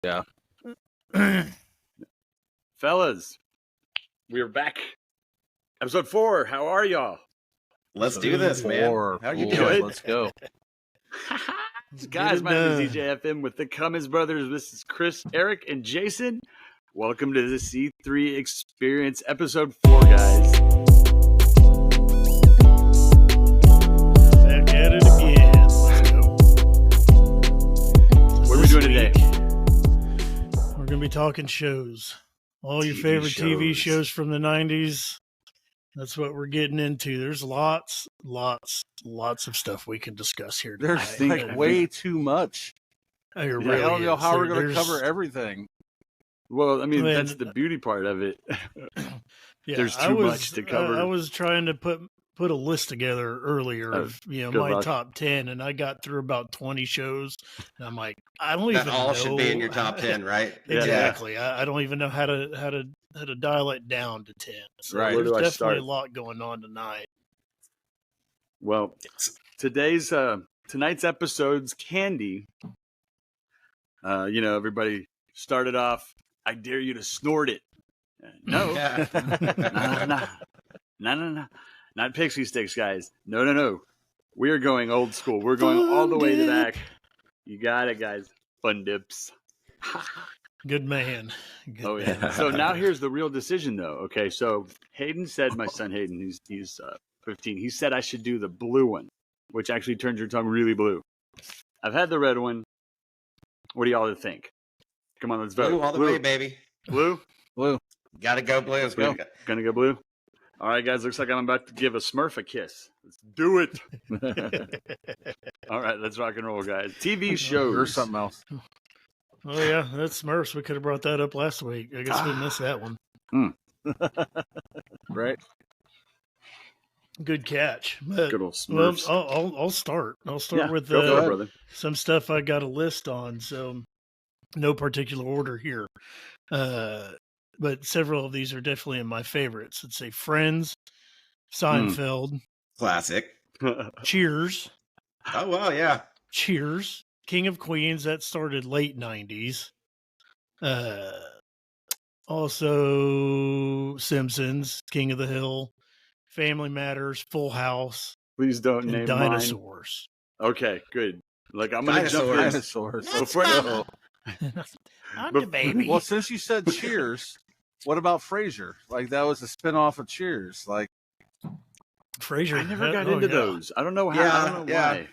Yeah. Fellas, we're back. Episode 4. How are y'all? Let's do this, man. How you doing? Let's go. Guys, my name is DJFM with the Cummins brothers. This is Chris, Eric, and Jason. Welcome to the C3 Experience, Episode 4, guys. Back at it again. Let's go. What are we doing today? We're going to be talking shows. All your favorite TV shows from the 90s. That's what we're getting into. There's lots of stuff we can discuss here today. There's like way too much. It I really don't know is. how we're going to There's- cover everything. Well, I mean, Man, that's the beauty part of it. Yeah, There's I too was- much to cover. I was trying to put a list together earlier of good my luck. top 10, and I got through about 20 shows, and I'm like, I don't That even all know. should be in your top 10, right? Exactly. I don't even know how to dial it down to 10. So Right. Where there's do I definitely start? a lot going on tonight. Well, tonight's episode's candy. Everybody started off, I dare you to snort it. No. Yeah. No. Not pixie sticks, guys. No. We are going old school. We're going all the way to the back. You got it, guys. Fun dips. Good man. Good Oh, yeah. man. So now here's the real decision, though. Okay, so Hayden said, my son Hayden, he's 15. He said I should do the blue one, which actually turns your tongue really blue. I've had the red one. What do y'all think? Come on, let's vote. Blue all the way, baby. Blue? Blue. Gotta go blue. Let's go. Gonna go blue? All right, guys. Looks like I'm about to give a Smurf a kiss. Let's do it. All right, let's rock and roll, guys. TV shows. Or something else. Oh, yeah. That's Smurfs. We could have brought that up last week. I guess we missed that one. Right? Good catch. But, Good old well, Smurfs. I'll start. I'll start with go for it, brother. some stuff I got a list on. So no particular order here. But several of these are definitely in my favorites. Let's say Friends, Seinfeld, Classic. Cheers, Oh, well, yeah. Cheers, King of Queens, that started late 90s. Also Simpsons, King of the Hill, Family Matters, Full House, Please don't and name Dinosaurs. mine. Okay, good. Like I'm gonna jump in. Dinosaurs. Before I'm But- the baby. Well, since you said Cheers, what about Frasier? Like, that was a spinoff of Cheers. Like, Frasier. I never got into those. I don't know how. I don't know Yeah.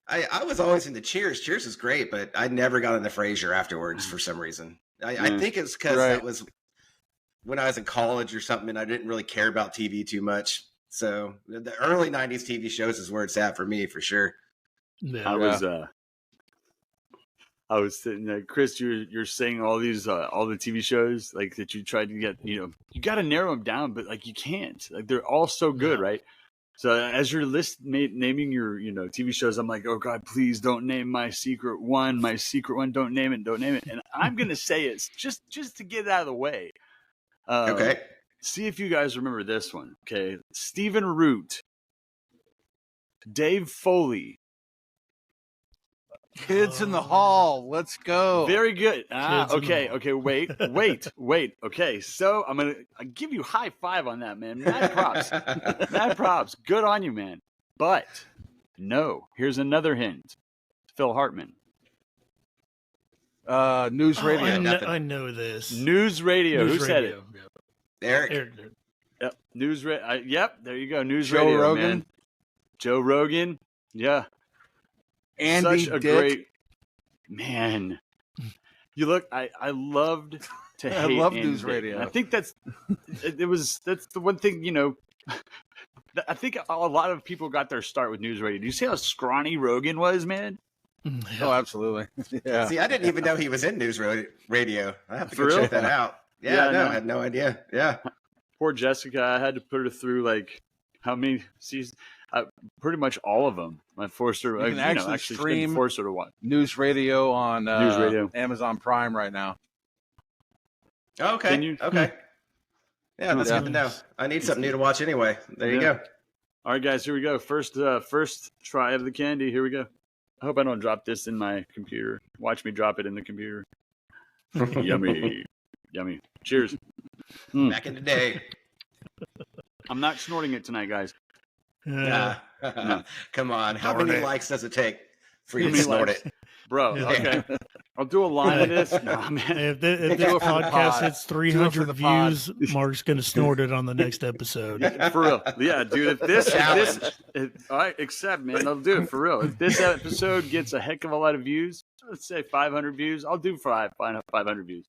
why. I was always into Cheers. Cheers is great, but I never got into Frasier afterwards for some reason. I think it's because Right. that was when I was in college or something, and I didn't really care about TV too much. So the early 90s TV shows is where it's at for me, for sure. Yeah. I was sitting there, Chris. You're saying all these all the TV shows like that you tried to get. You got to narrow them down, but like you can't. Like they're all so good, right? So as your list naming your TV shows, I'm like, oh God, please don't name my secret one. My secret one, don't name it. And I'm gonna say it's just to get it out of the way. Okay. See if you guys remember this one. Okay, Stephen Root, Dave Foley. Kids in the Hall. Let's go. Very good. Kids in the Okay. Hall. Okay. Wait. Okay. So I give you a high five on that, man. Mad props. Mad props. Good on you, man. But no. Here's another hint. Phil Hartman. News radio. I know this. News radio. Who said it? Eric. Eric did. Yep. News radio. Yep. There you go. News Joe radio. Rogan. Man. Joe Rogan. Yeah. Andy Such a Dick. great man. You look. I loved to I hate. love Andy news Dick. radio. And I think that's the one thing I think a lot of people got their start with news radio. Do you see how scrawny Rogan was, man? Oh, absolutely. Yeah. See, I didn't even know he was in news radio. I have to For go real? check that out. Yeah, Yeah, no. I had no idea. Yeah. Poor Jessica. I had to put her through like how many seasons? Pretty much all of them. I forced her. You can actually stream forced her to watch News radio on News radio. Amazon Prime right now. Okay. Can you- Okay. Yeah, that's Yeah. good to know. I need something new to watch anyway. There you Yeah. go. All right, guys, here we go. First try of the candy. Here we go. I hope I don't drop this in my computer. Watch me drop it in the computer. Yummy. Yummy. Cheers. Back in the day. I'm not snorting it tonight, guys. Nah. No. Come on. How Darn many it. likes does it take for you How to many snort likes? it? Bro, Yeah. okay. I'll do a line of this. Nah, man. If this Do it for the podcast pod. hits Do it for 300 the pod. views, Mark's going to snort it on the next episode. For real. Yeah, dude. Challenge. All right, accept, man. I'll do it for real. If this episode gets a heck of a lot of views, let's say 500 views, I'll do 500 views.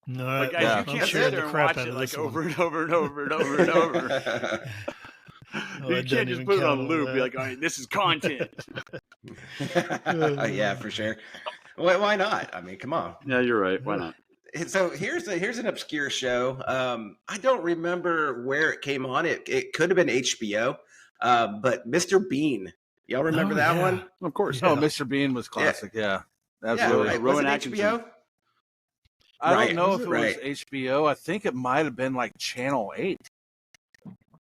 No, Like, guys, Yeah. you I'm can't sharing sit there the and crap watch out it of like this over one. and over and over and over and over. Oh, You it can't doesn't just even put it count on all loop. that. Be like, all right, this is content. Yeah, for sure. Why not? I mean, come on. Yeah, you're right. Why not? So here's an obscure show. I don't remember where it came on. It could have been HBO. But Mr. Bean. Y'all remember Oh, that yeah. one? Of course. Oh, Yeah. Mr. Bean was classic. Yeah, Yeah, absolutely. right. Rowan Was it Atkinson. HBO? I Right, don't know was if it? it was Right. HBO. I think it might have been like Channel 8.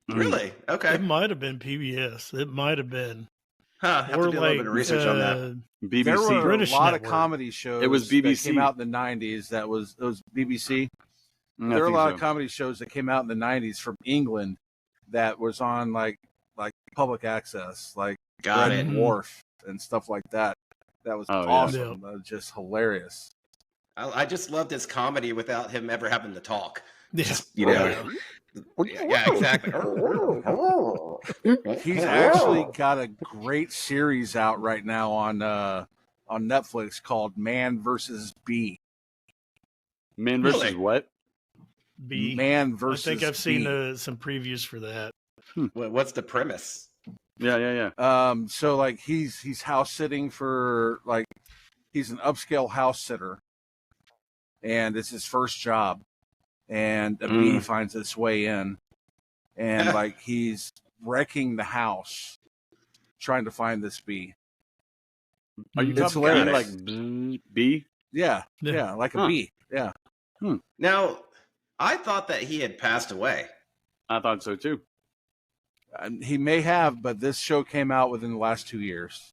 Really? Okay. It might have been PBS. It might have been. Huh. Have Or to do a little bit of research on that. BBC. There were British a lot network. of comedy shows. It was that BBC. came out in the 90s. It was BBC. I There were a think lot so. of comedy shows that came out in the 90s from England that was on like public access, like Got Red it. Dwarf and stuff like that. That was Oh, yeah. awesome. That was just hilarious. I just loved his comedy without him ever having to talk. Yeah. You know. Yeah, exactly. He's actually got a great series out right now on Netflix called Man versus Bee. Man versus Really? what? B. Man I versus think I've seen Bee. some previews for that. What's the premise? Yeah. So like he's house sitting for like he's an upscale house sitter, and it's his first job, and a bee finds its way in, and like he's wrecking the house trying to find this bee. Are you It's talking hilarious. like B? Yeah, Yeah. like a Huh. bee. Yeah. Now, I thought that he had passed away. I thought so too. He may have, but this show came out within the last 2 years.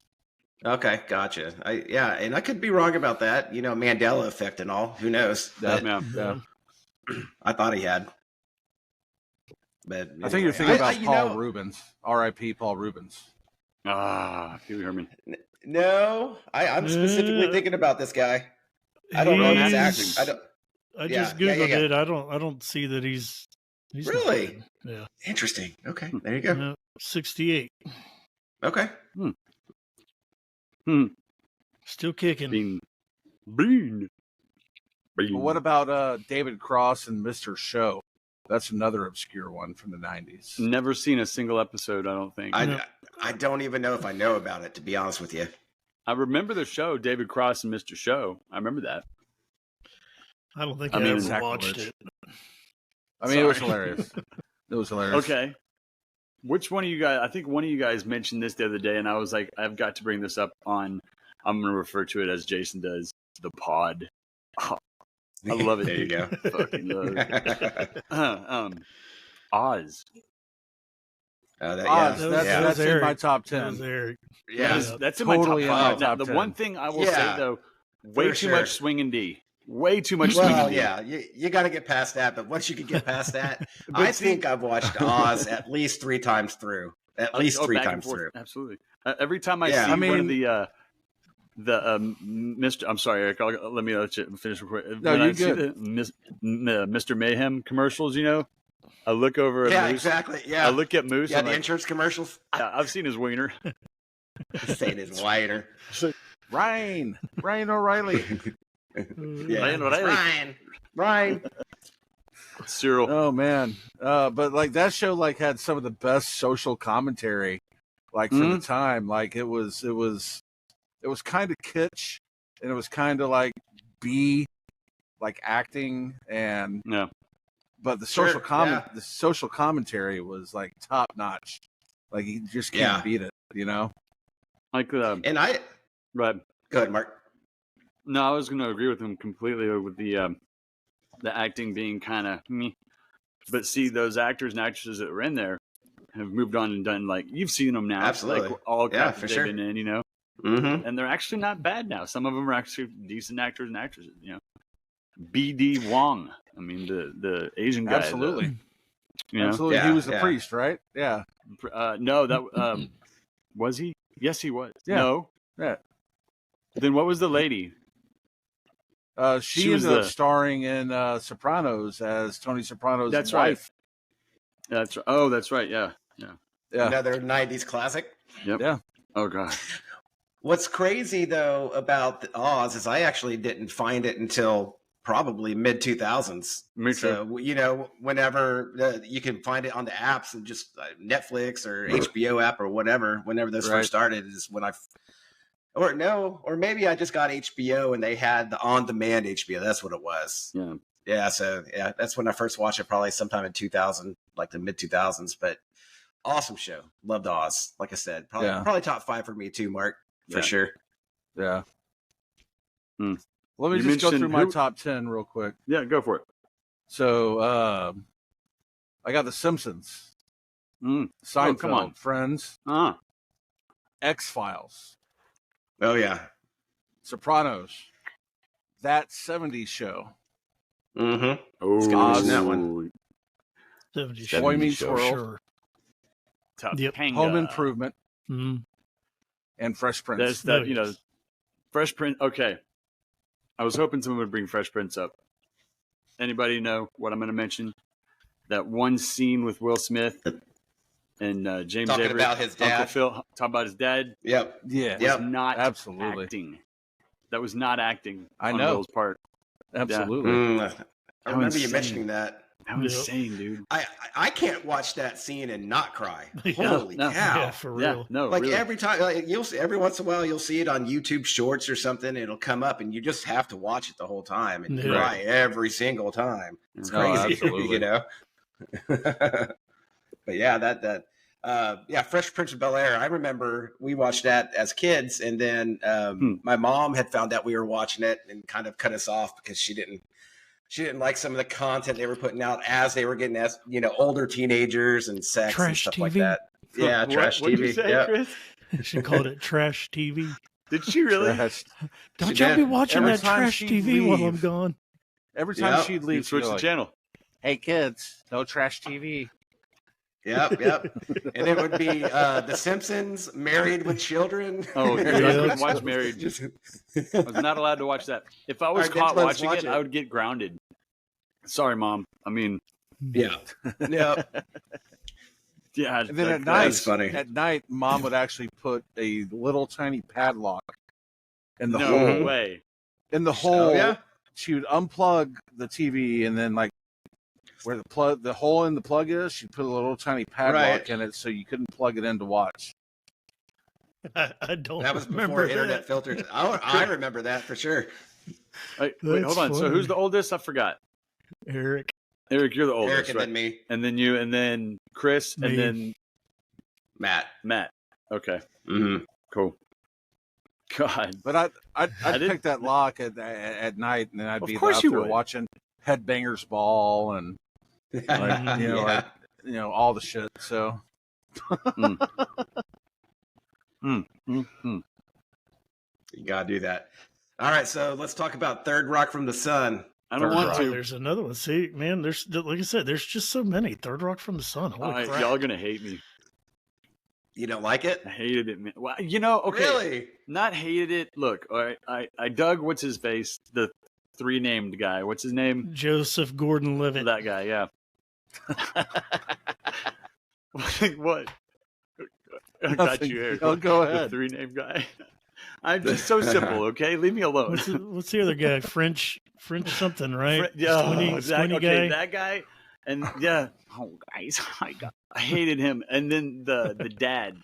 Okay, gotcha. And I could be wrong about that. You know, Mandela effect and all. Who knows? But Yeah. I thought he had. But I think you're anyway, thinking about you Paul know- Rubens, R.I.P. Paul Rubens. Pee-wee Herman. No, I'm specifically thinking about this guy. I don't know his He's- acting. I don't. I Yeah, just yeah, googled yeah. it. I don't see that he's not Really? dead. Yeah. Interesting. Okay, there you go. No, 68. Okay. Still kicking. Bean. But what about David Cross and Mr. Show? That's another obscure one from the 90s. Never seen a single episode, I don't think. No. I don't even know if I know about it, to be honest with you. I remember the show, David Cross and Mr. Show. I remember that. I don't think I I, mean, ever sacrilege. watched it. I mean, it was Sorry. hilarious. It was hilarious. Okay. Which one of you guys, I think one of you guys mentioned this the other day, and I was like, I've got to bring this up on, I'm going to refer to it as Jason does, the pod. Oh, I love it. There you dude. go. Fucking love it. Oz. Yeah. Oz, That was- that's, that that's was in Eric. my top That 10. was Eric. Yeah. That's in Totally in my my top 5. Now, top the 10. one thing I will Yeah. say, though, way For too sure. much swinging D. Way too much swinging Well, D. yeah, you got to get past that. But once you can get past that, But I see- think I've watched Oz at least 3 times through. At least Oh, 3 back and times forth. through. Absolutely. Every time I Yeah. see I one of mean- the Mr. I'm sorry, Eric. Let me let you finish. Real quick. No, When you're I see good. the Mr. Mayhem commercials, I look over at Yeah, Moose. exactly. Yeah. I look at Moose. Yeah, I'm the like, insurance commercials. I've seen his wiener. Saying it's whiter. Ryan O'Reilly. Yeah. Ryan O'Reilly. Ryan. Cyril. Oh man. But like that show like had some of the best social commentary like for the time. Like it was kind of kitsch and it was kind of like B like acting and Yeah. but the Sure, the social commentary was like top notch. Like you just can't Yeah. beat it. Like And right. go ahead, Mark. No, I was going to agree with him completely with the acting being kind of me. But see, those actors and actresses that were in there have moved on and done like you've seen them now. Absolutely. Like all Yeah, crap for that they've sure. been in, Mm-hmm. and they're actually not bad now. Some of them are actually decent actors and actresses, B.D. Wong. I mean, the Asian guy. Absolutely. You know? Absolutely. Yeah, He was the yeah. priest, right? Yeah. No, that was he? Yes, he was. Yeah. No. Yeah. Then what was the lady? She She was ended up the- starring in Sopranos as Tony Soprano's That's right. wife. That's right. Oh, that's right. Yeah. Yeah. Yeah. Another 90s classic. Yep. Yeah. Oh god. What's crazy though about Oz is I actually didn't find it until probably mid 2000s. Me too. So you know, whenever you can find it on the apps and just Netflix or HBO app or whatever, whenever those Right. first started is when or maybe I just got HBO and they had the on-demand HBO. That's what it was. Yeah. Yeah, so yeah, that's when I first watched it, probably sometime in 2000, like the mid 2000s. But awesome show, loved Oz. Like I said, probably top 5 for me too, Mark, for Yeah. sure. Yeah. Hmm. Let me You just go mentioned through my who- top 10 real quick. Yeah. Go for it. So I got The Simpsons, Seinfeld, come on. Friends, X-Files, Oh yeah. Sopranos, That 70s Show, Mm-hmm. Oh, good mention that one. 70s Boy Meets show, World, sure. Yep. Topanga. Home Improvement, Mm. and Fresh Prince. That's that. Oh, You know, yes. Fresh Prince. Okay. I was hoping someone would bring Fresh Prince up. Anybody know what I'm going to mention? That one scene with Will Smith and James Talking Avery, about his Uncle dad. Phil, talking about his dad. Yep. Yeah. Yep. Was not Absolutely. acting. That was not acting. I on know. Will's part. Absolutely. I How remember you insane. mentioning that. That was insane, dude. I can't watch that scene and not cry. Yeah. Holy No. cow! Yeah, for Yeah, real. no, Like really. every time, like every once in a while, you'll see it on YouTube Shorts or something. It'll come up, and you just have to watch it the whole time and Yeah. cry every single time. It's No, crazy, absolutely. you know. But yeah, yeah, Fresh Prince of Bel-Air. I remember we watched that as kids, and then my mom had found out we were watching it and kind of cut us off because she didn't like some of the content they were putting out as they were getting as older teenagers and sex and Trash stuff TV. like that. Yeah, trash What TV. did you say, Yep. Chris? She called it trash TV. Did she really? Trash. Don't She y'all be did. watching Every that time trash she'd TV while I'm leave. gone. Every time Yep. she'd You leave, she'd switched be the like, channel. "Hey kids, no trash TV." Yep. And it would be The Simpsons, Married with Children. Oh, dude, I Yeah. couldn't watch Married. I was not allowed to watch that. If I was Our caught kids watching watch it, it. I would get grounded. Sorry, Mom. I mean, Yeah. Yep. yeah. And then that- at night, That's funny. at night, Mom would actually put a little tiny padlock in the no hole. way. In the hole, Oh, yeah? she would unplug the TV, and then like where the hole in the plug is, she'd put a little tiny padlock Right. in it, so you couldn't plug it in to watch. I don't That was remember before internet that. filters. I remember that for sure. Wait, That's hold on. So funny. who's the oldest? I forgot. Eric. Eric, you're the Eric oldest, and right? then me, And then you, and then Chris, Me. and then Matt. Matt. Okay, Mm-hmm. cool. God, But I'd didn't- pick that lock at night, and then I'd Of be course out you there would. watching Headbangers Ball and Like, you know, Yeah. like, you know, all the shit. So You gotta do that. All right, so let's talk about Third Rock from the Sun. I don't Third want Rock. to. There's another one. See, man, there's like I said, there's just so many. Third Rock from the Sun. Holy All right, crap. y'all are gonna hate me. You don't like it? I hated it, man. Well, you know, okay, Really? not hated it. Look, all right, I dug what's his face, the 3 named guy. What's his name? Joseph Gordon-Levitt. That guy, yeah. What? I got you here. Oh, go The ahead. 3 named guy. I'm just so simple, okay? Leave me alone. What's the other guy? French something, right? Yeah, Squinty- that, squinty okay, guy? that guy, and yeah, oh guys, I hated him, and then the dad,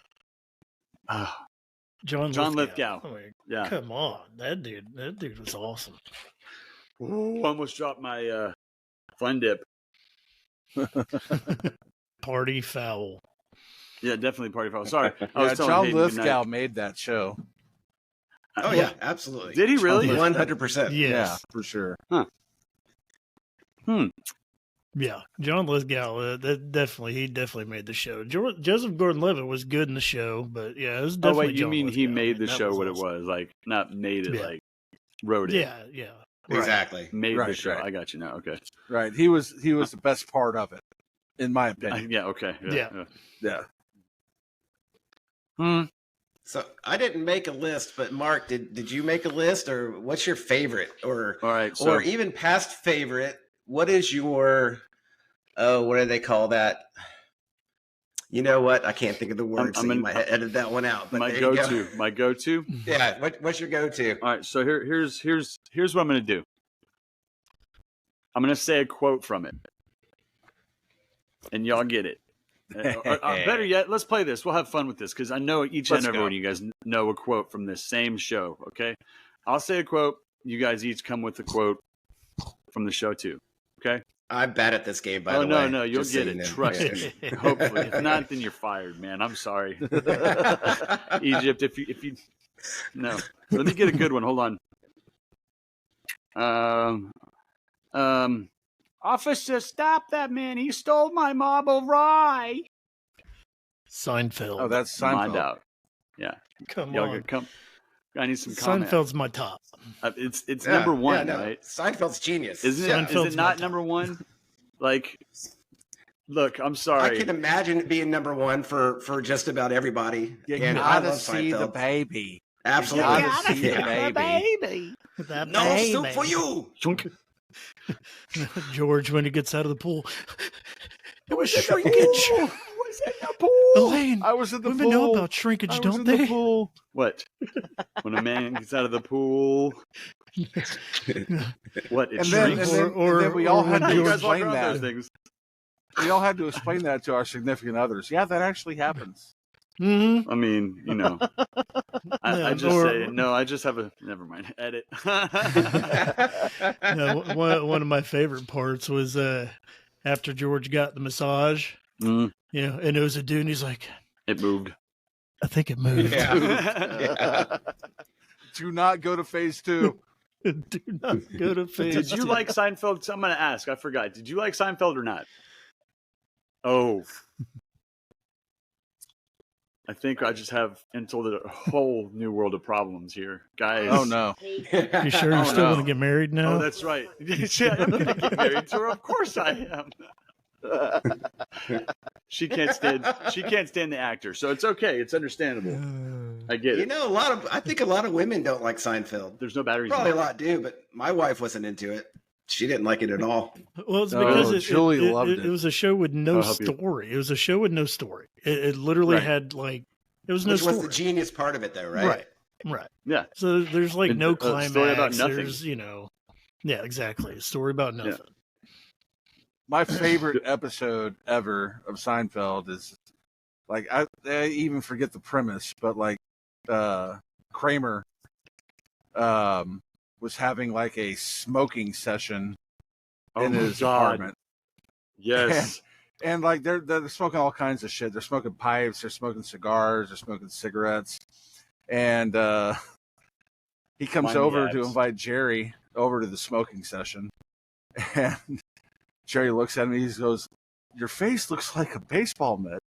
John Lithgow. Oh, my- yeah, come on, that dude was awesome. Ooh, almost dropped my fun dip. Party foul. Yeah, definitely party foul. Sorry, I Yeah, was telling John Hayden goodnight. Lithgow made that show. Oh yeah, absolutely. Did he really? 100%. Yes. Yeah, for sure. Yeah, John Lithgow. He definitely made the show. Joseph Gordon-Levitt was good in the show, but yeah, it was Oh definitely. wait, you John mean he Lithgow. made the That show what awesome. it was? Like not made it, Yeah. like wrote it. Yeah. Exactly. made the show. Right. I got you now. Okay. Right. He was the best part of it, in my opinion. Yeah. Okay. Yeah. So I didn't make a list, but Mark, did you make a list, or what's your favorite, or All right. So, or even past favorite? What is your what do they call that? You know what? I can't think of the word, so you might edit that one out. But my there you go-to. go. My go-to. Yeah. What's your go-to? All right. So here's what I'm going to do. I'm going to say a quote from it, and y'all get it. Better yet, let's play this. We'll have fun with this because I know each and every one of you guys know a quote from this same show. Okay, I'll say a quote. You guys each come with a quote from the show too. Okay. I'm bad at this game, by the way. No, you'll just get so it. you know. Trust me. Hopefully, if not, then you're fired, man. I'm sorry, Egypt. If you no, let me get a good one. Hold on. Officer, stop that man. He stole my marble rye. Seinfeld. Oh, that's Seinfeld. Mind out. Yeah. Come Y'all on. come. I need some comment. Seinfeld's my top. It's number one, right? Seinfeld's genius. Isn't it? Seinfeld's Is it my not top. number one? Like, look, I'm sorry. I can imagine it being number one for just about everybody. You And I gotta love see the Seinfeld. baby. Absolutely. You gotta see the baby. That No baby. soup for you. George, when he gets out of the pool, it was I shrinkage. was in the pool. Elaine, I was in the women pool. know about shrinkage, I was don't in they? the pool. What? When a man gets out of the pool, what? It And then, shrinks. and then we all had when to you George- guys walk explain around those that. things. We all had to explain that to our significant others. Yeah, that actually happens. Mm-hmm. I mean, you know, I just or- say no. I just have a never mind. Edit. No, one of my favorite parts was after George got the massage, Mm, and it was a dude, and he's like, it moved. I think it moved. Yeah. Do not go to phase 2. Do not go to phase. Did you two. like Seinfeld? I'm going to ask. I forgot. Did you like Seinfeld or not? Oh. I think I just have entered a whole new world of problems here. Guys. Oh, no. You sure you Oh, still no. want to get married now? Oh, that's right. Yeah, I'm going to get married to her. Of course I am. She can't stand the actor, so it's okay. It's understandable. I get it. I think a lot of women don't like Seinfeld. There's no batteries. Probably a in it. lot do, but my wife wasn't into it. She didn't like it at all. Well, it's No, because Julie loved it it. was a show with no I'll help you. story. It was a show with no story. It literally Right. had it was no Which was the story. genius part of it, though, right? Right. Yeah. So there's And no a climax. story about nothing. There's yeah, exactly. A story about nothing. My favorite episode ever of Seinfeld is I even forget the premise, but Kramer was having a smoking session in my his God. apartment. Yes. And they're smoking all kinds of shit. They're smoking pipes, they're smoking cigars, they're smoking cigarettes. And he comes Mind over the to abs. invite Jerry over to the smoking session. And Jerry looks at me, he goes, "Your face looks like a baseball mitt.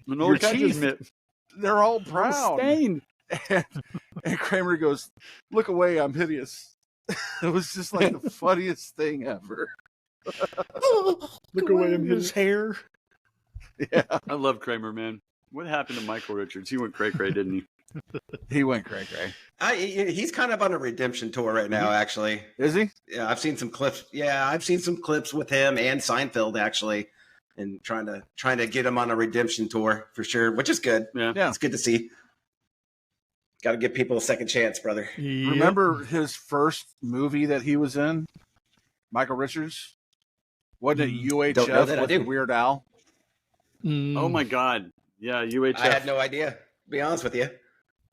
Manolo Cactus teeth. mitt. They're all brown." Stained. And Kramer goes, "Look away, I'm hideous." It was just the funniest thing ever. Look away, I'm his hair. Yeah, I love Kramer, man. What happened to Michael Richards? He went cray-cray, didn't he? he went cray-cray. He's kind of on a redemption tour right now, actually. Is he? Yeah, I've seen some clips. Yeah, I've seen some clips with him and Seinfeld, actually, and trying to get him on a redemption tour for sure, which is good. Yeah. Yeah. It's good to see. Got to give people a second chance, brother. Yep. Remember his first movie that he was in? Michael Richards? Wasn't it Don't know that I UHF do. with Weird Al? Mm. Oh my God. Yeah, UHF. I had no idea, to be honest with you.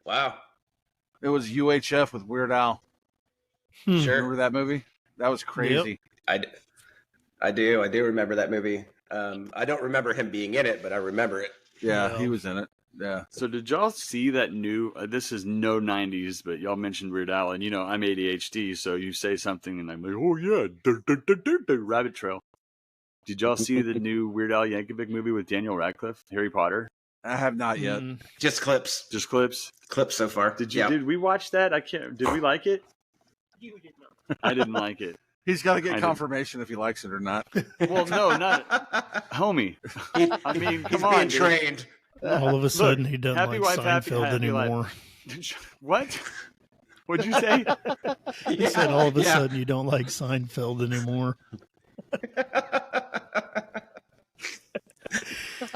Wow. It was UHF with Weird Al. Hmm. Sure. Remember that movie? That was crazy. I do remember that movie. I don't remember him being in it, but I remember it. Yeah, Yeah. he was in it. Yeah. So did y'all see that new? This is no '90s, but y'all mentioned Weird Al, and I'm ADHD, so you say something, and I'm like, oh yeah, rabbit trail. Did y'all see the new Weird Al Yankovic movie with Daniel Radcliffe, Harry Potter? I have not yet. Mm. Just clips Just clips. so far. Did you? Yeah. Did we watch that? I can't. Did we like it? You did not. I didn't like it. He's got to I get didn't. confirmation if he likes it or not. Well, no, not homie. I mean, He's come on, being dude. trained. All of a sudden, he doesn't happy like wife, happy Seinfeld life. anymore. What? What'd you say? He said all of a sudden you don't like Seinfeld anymore.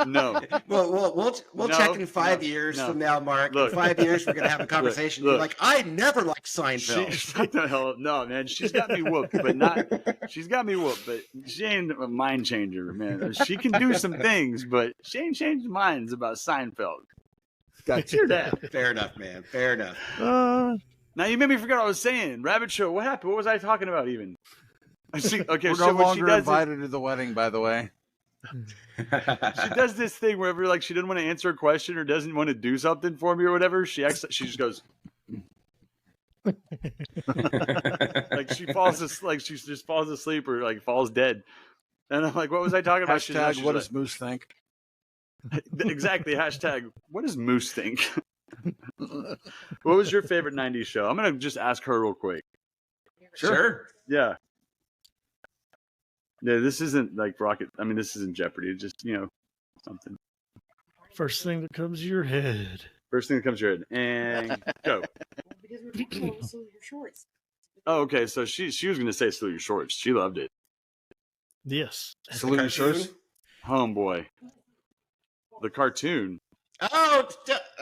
No. Well, we'll No, check in 5 no, years no. from now, Mark. Look. In 5 years, we're gonna have a conversation. Look. You're like, I never liked Seinfeld. Shut the hell up. No, man. She's got me whooped, but not. She's got me whooped, but she ain't a mind changer, man. She can do some things, but she ain't changed minds about Seinfeld. Got your dad. Fair enough, man. Fair enough. Now you made me forget what I was saying. Rabbit Show. What happened? What was I talking about even? Okay, We're so no when she longer does invited to the wedding, by the way. she does this thing wherever like she doesn't want to answer a question or doesn't want to do something for me or whatever. She just goes like she just falls asleep or like falls dead. And I'm like, what was I talking about? Hashtag, what does Moose think? Exactly. Hashtag, what does Moose think? What was your favorite 90s show? I'm going to just ask her real quick. Sure. Yeah. Yeah, this isn't like Rocket. I mean, this isn't Jeopardy. It's just, something. First thing that comes to your head. First thing that comes to your head. And go. Because we're talking about Salute Your Shorts. Oh, okay. So she was going to say Salute Your Shorts. She loved it. Yes. Salute your shorts. Homeboy. The cartoon. Oh,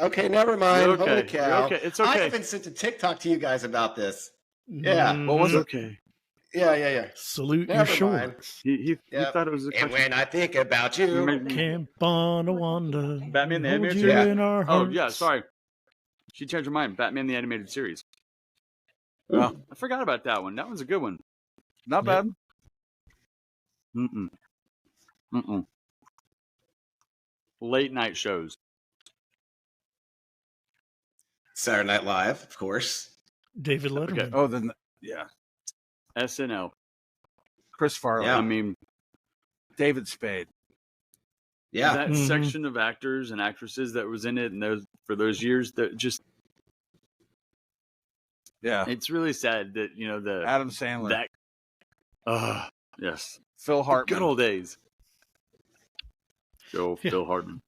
okay. Never mind. You're okay. Holy cow. You're okay. It's okay. I even sent a TikTok to you guys about this. Yeah. What was it? Okay. Yeah. Salute Never your mind. shorts. He Yep. thought it was a And cartoon. when I think about you, Camp on a wonder. Batman the hold Animated you Series? in our Oh, hearts. yeah. Sorry. She changed her mind. Batman the Animated Series. Oh, I forgot about that one. That one's a good one. not bad. Mm-mm. Late night shows. Saturday Night Live, of course. David Letterman. Okay. Oh, then, yeah. SNL. Chris Farley. Yeah. I mean, David Spade. Yeah. that Mhm. section of actors and actresses that was in it and for those years, that just, Yeah. it's really sad that, the Adam Sandler. yes. Phil The Hartman. good old days. Phil Hartman.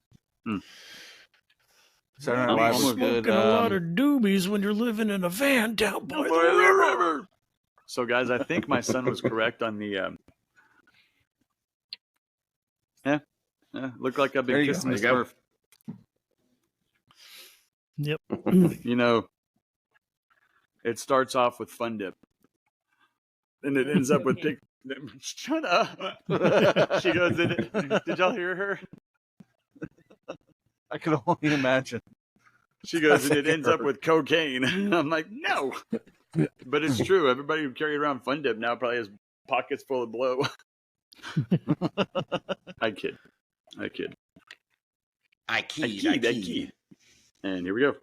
Saturday Night I'm Live was almost good. Smoking a lot of doobies when you're living in a van down by the river. So, guys, I think my son was correct on the. Looked like I've There been you kissing go. the There you Smurf. Yep. It starts off with Fun Dip, and it ends up with Pig. Shut up! She goes in it. Did y'all hear her? I could only imagine. She goes and it That's ends up with cocaine. I'm like, no, but it's true. Everybody who carried around Fun Dip now probably has pockets full of blow. I kid. I keyed. I keyed. And here we go.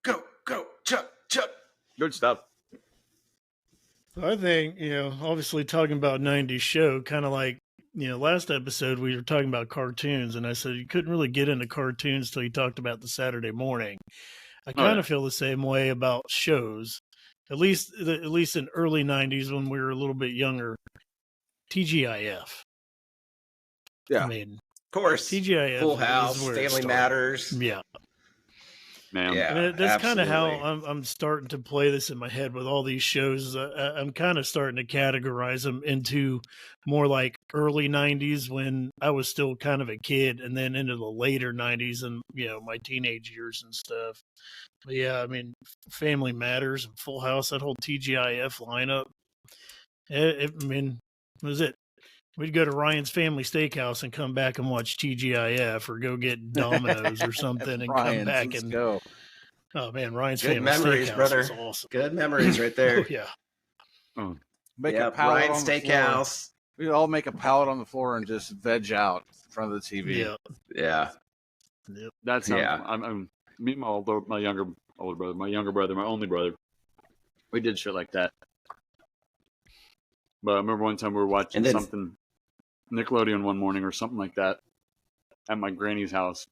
Go, Chuck. Good stuff. I think, obviously talking about 90s show, kind of like, last episode we were talking about cartoons, and I said you couldn't really get into cartoons till you talked about the Saturday morning. I kind of feel the same way about shows, at least in early 90s when we were a little bit younger. TGIF. Yeah. I mean, Of course. TGIF. Full is House, where it Family started. Matters. Yeah. Man. Yeah. And that's kind of how absolutely. I'm starting to play this in my head with all these shows. I'm kind of starting to categorize them into more like early 90s when I was still kind of a kid, and then into the later 90s and, my teenage years and stuff. But yeah, I mean, Family Matters and Full House, that whole TGIF lineup. Was it? We'd go to Ryan's Family Steakhouse and come back and watch TGIF, or go get Domino's or something and come back let's and go. oh man, Ryan's Good Family memories, Steakhouse brother. was awesome. Good memories right there. Oh, yeah. Make a Yep, pallet Ryan's on the floor. Steakhouse. We'd all make a pallet on the floor and just veg out in front of the TV. Yeah. Yeah. That's how Yeah. I'm me and my younger brother, my only brother. We did shit like that. But I remember one time we were watching And then- something Nickelodeon one morning or something like that at my granny's house.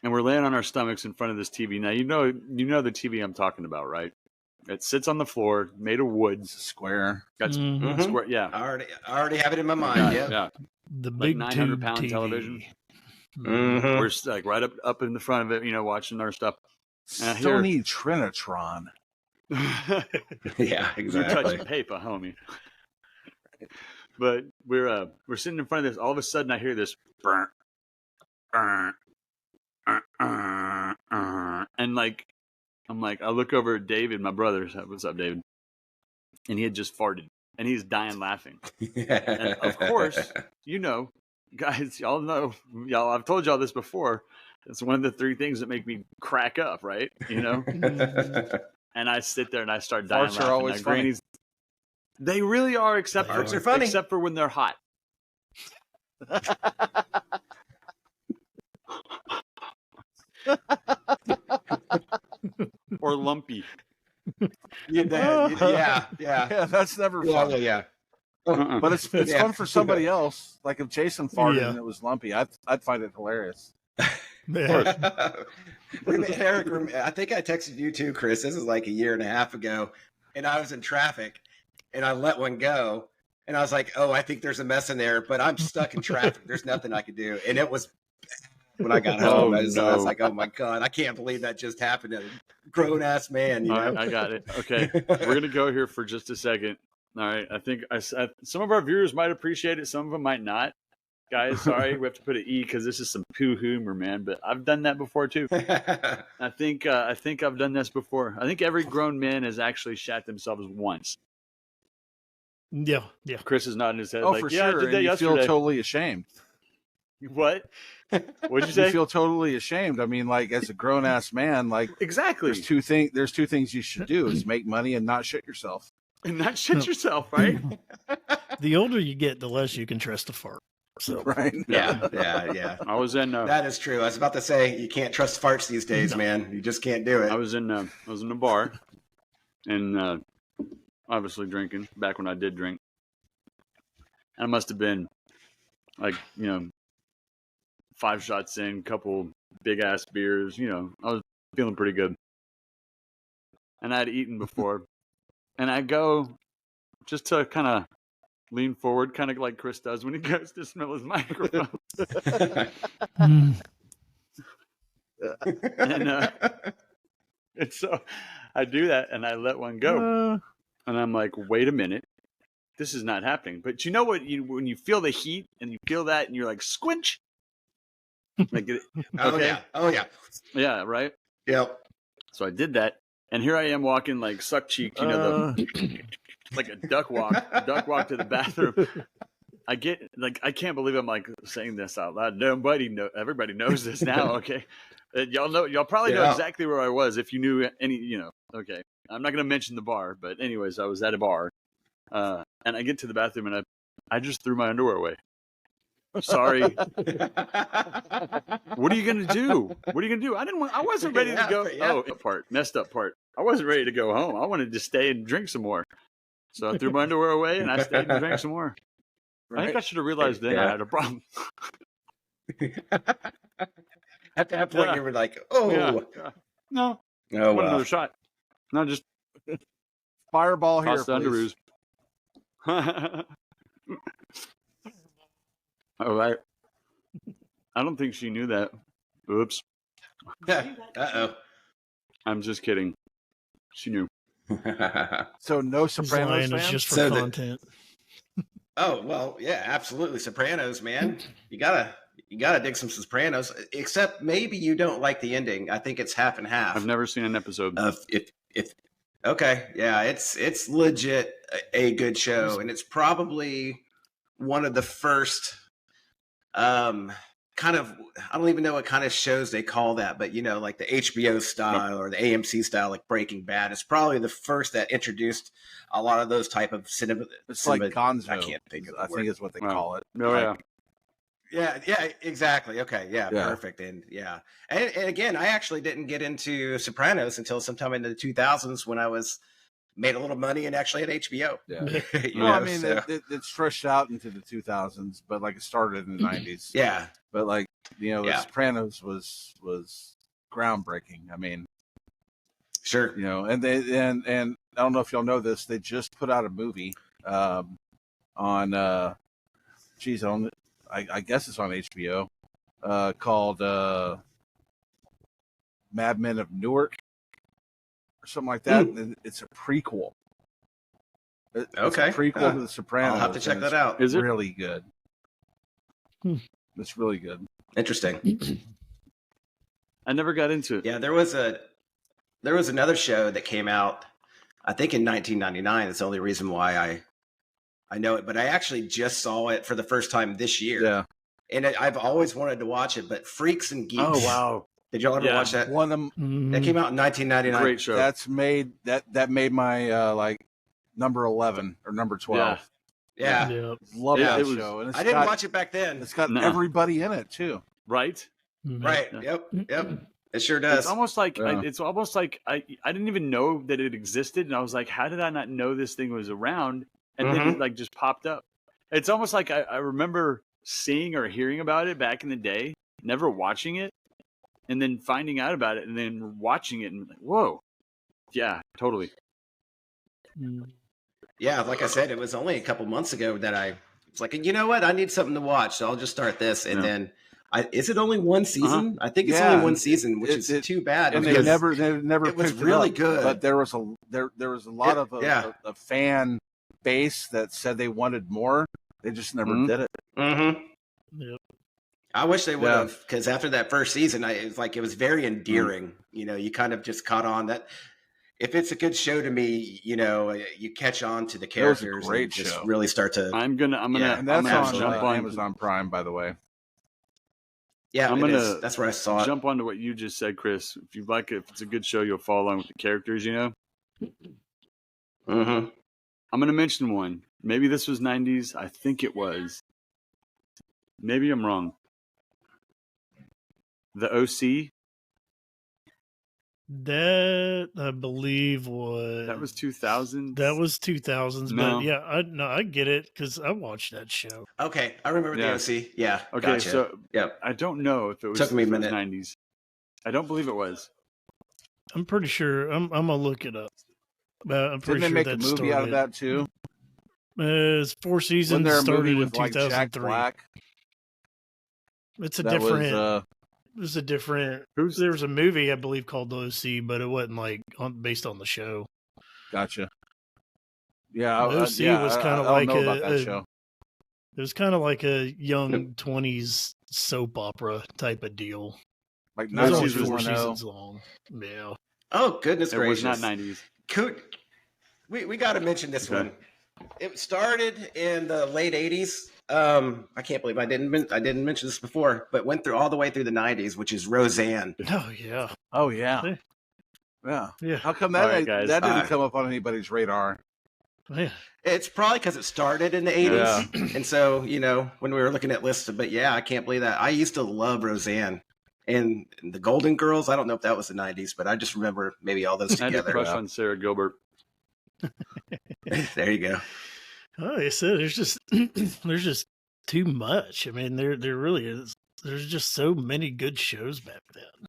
and we're laying on our stomachs in front of this TV. Now you know the TV I'm talking about, right? It sits on the floor, made of wood, square. Got square, yeah. I already have it in my mind. Yeah. The Like big 900-pound tube TV. television. Mhm. We're like right up in the front of it, you know, watching our stuff. Still need Trinitron. Yeah, You're exactly. touching paper, homie. But we're sitting in front of this. All of a sudden, I hear this, and like I'm like, I look over at David, my brother. What's up, David? And he had just farted, and he's dying laughing. And of course, you know, guys, y'all know, I've told y'all this before. It's one of the 3 things that make me crack up, right? You know. And I sit there and I start dying Farts laughing. are always now, funny. They really are, except Farts are funny. except for when they're hot. Or lumpy. Yeah. Yeah, that's never fun. Yeah. But it's Yeah. fun for somebody else. Like if Jason farted Yeah. and it was lumpy, I'd find it hilarious. Yeah. Eric, I think I texted you too, Chris. This is like a year and a half ago, and I was in traffic, and I let one go, and I was like, "Oh, I think there's a mess in there, but I'm stuck in traffic. There's nothing I could do." And it was when I got home. I was like, "Oh my god, I can't believe that just happened to a grown ass man." You know? All right, I got it. Okay, we're gonna go here for just a second. All right, I think some of our viewers might appreciate it, some of them might not. Guys, sorry, we have to put an E because this is some poo humor, man. But I've done that before too. I think I've done this before. I think every grown man has actually shat themselves once. Yeah. Chris is nodding his head. Oh, like, for yeah, I sure. did that And you yesterday. feel totally ashamed. What? What'd you say? You feel totally ashamed. I mean, like as a grown ass man, like Exactly. there's two things you should do: is make money and not shit yourself. And not shit yourself, right? The older you get, the less you can trust a fart. So Right? Yeah. I was in. That is true. I was about to say you can't trust farts these days, man. You just can't do it. I was in a bar, and obviously drinking back when I did drink. And I must have been like 5 shots in, couple big ass beers. You know, I was feeling pretty good, and I'd eaten before, and I go just to kind of lean forward, kind of like Chris does when he goes to smell his microphone. And so I do that, and I let one go, and I'm like, wait a minute, this is not happening. But you know what? When you feel the heat and you feel that, and you're like, squinch. Like, okay. Oh yeah. Yeah, right. Yep. So I did that, and here I am walking like suck cheek, like a duck walk to the bathroom. I can't believe I'm like saying this out loud. Everybody knows this now. Okay, y'all probably know exactly where I was if you knew any. Okay, I'm not gonna mention the bar, but anyways, I was at a bar, and I get to the bathroom and I just threw my underwear away. Sorry. What are you gonna do? I wasn't ready to go. Yeah. Oh, messed up part. I wasn't ready to go home. I wanted to stay and drink some more. So I threw my underwear away and I stayed and drank some more. I think I should have realized then I had a problem. At that point, you were like, "Oh, no, oh, want another shot? No, just Fireball here, toss the please. underoos." All right. I don't think she knew that. Oops. Uh-oh. I'm just kidding. She knew. So no He's Sopranos lying, fan? it's just for So content. Oh, well, yeah, absolutely. Sopranos, man. You gotta dig some Sopranos. Except maybe you don't like the ending. I think it's half and half. I've never seen an episode. Of if okay, yeah, it's legit a good show, and it's probably one of the first kind of, I don't even know what kind of shows they call that, but like the HBO style or the AMC style, like Breaking Bad. It's probably the first that introduced a lot of those type of cinema. It's like Gonzo. I can't think of the word. think is what they call it. Oh, yeah. Yeah, exactly. Okay, yeah, perfect. And and again, I actually didn't get into Sopranos until sometime in the 2000s when I made a little money and actually had HBO. Yeah. I mean, it's stretched out into the 2000s, but like it started in the 90s. Yeah. But like The Sopranos was groundbreaking. I mean, Sure. And I don't know if y'all know this, they just put out a movie on I guess it's on HBO called Mad Men of Newark or something like that. And it's a prequel. It's a prequel to The Sopranos. I'll have to check that out. It's really good. It's really good. Interesting. I never got into it. Yeah, there was another show that came out, I think in 1999. That's the only reason why I know it. But I actually just saw it for the first time this year. Yeah. And I've always wanted to watch it, but Freaks and Geeks. Oh, wow. Did y'all ever watch that? One of them. That came out in 1999. Great show. That made my number 11 or number 12. Yeah. Love that show. And I didn't watch it back then. It's got everybody in it too. Right? Right. Yeah. Yep. It sure does. It's almost like I didn't even know that it existed, and I was like, how did I not know this thing was around? And then it just popped up. It's almost like I remember seeing or hearing about it back in the day, never watching it, and then finding out about it, and then watching it, and like, whoa, yeah, totally. Yeah, like I said, it was only a couple months ago that I was like, you know what, I need something to watch, so I'll just start this, and then. Is it only one season? I think it's only one season, which is too bad. And they never. It was really good, but there was a lot of a fan base that said they wanted more. They just never did it. Yep. I wish they would have, because after that first season, it was very endearing. You kind of just caught on that. If it's a good show to me, you catch on to the characters. It was a great and just show. really start to. I'm gonna. And that's on jump on Amazon Prime, by the way. Yeah, that's where I saw it. Jump onto what you just said, Chris. If you like it, if it's a good show, you'll follow along with the characters. I'm gonna mention one. Maybe this was 90s. I think it was. Maybe I'm wrong. The OC. That I believe was 2000. That was 2000s. No. But yeah, I get it because I watched that show. Okay, I remember the OC. Yeah. Okay, gotcha. so yep. I don't know if it was. Took me a if it was minute. 90s. I don't believe it was. I'm pretty sure. I'm gonna look it up. But I'm pretty Didn't they sure make a movie out of that too? It's 4 seasons. Wasn't there a started movie in with like 2003. Jack Black? It's a That different. was, There's a different. There was a movie I believe called The OC, but it wasn't based on the show. Gotcha. Yeah, The OC was kind of like that show. It was kind of like a young 20s soap opera type of deal. Like It was only 90s 4 was seasons long. Yeah. Oh goodness It gracious! was not 90s. We got to mention this one. It started in the late 80s. I can't believe I didn't mention this before, but went through all the way through the 90s, which is Roseanne. Oh yeah. Oh yeah. Yeah. How come All that right, guys. that didn't come up on anybody's radar? Yeah. It's probably because it started in the 80s, and so when we were looking at lists. But yeah, I can't believe that. I used to love Roseanne and the Golden Girls. I don't know if that was the 90s, but I just remember maybe all those I had a together. crush on Sarah Gilbert. There you go. Oh, I said there's just too much. I mean, there really is. There's just so many good shows back then.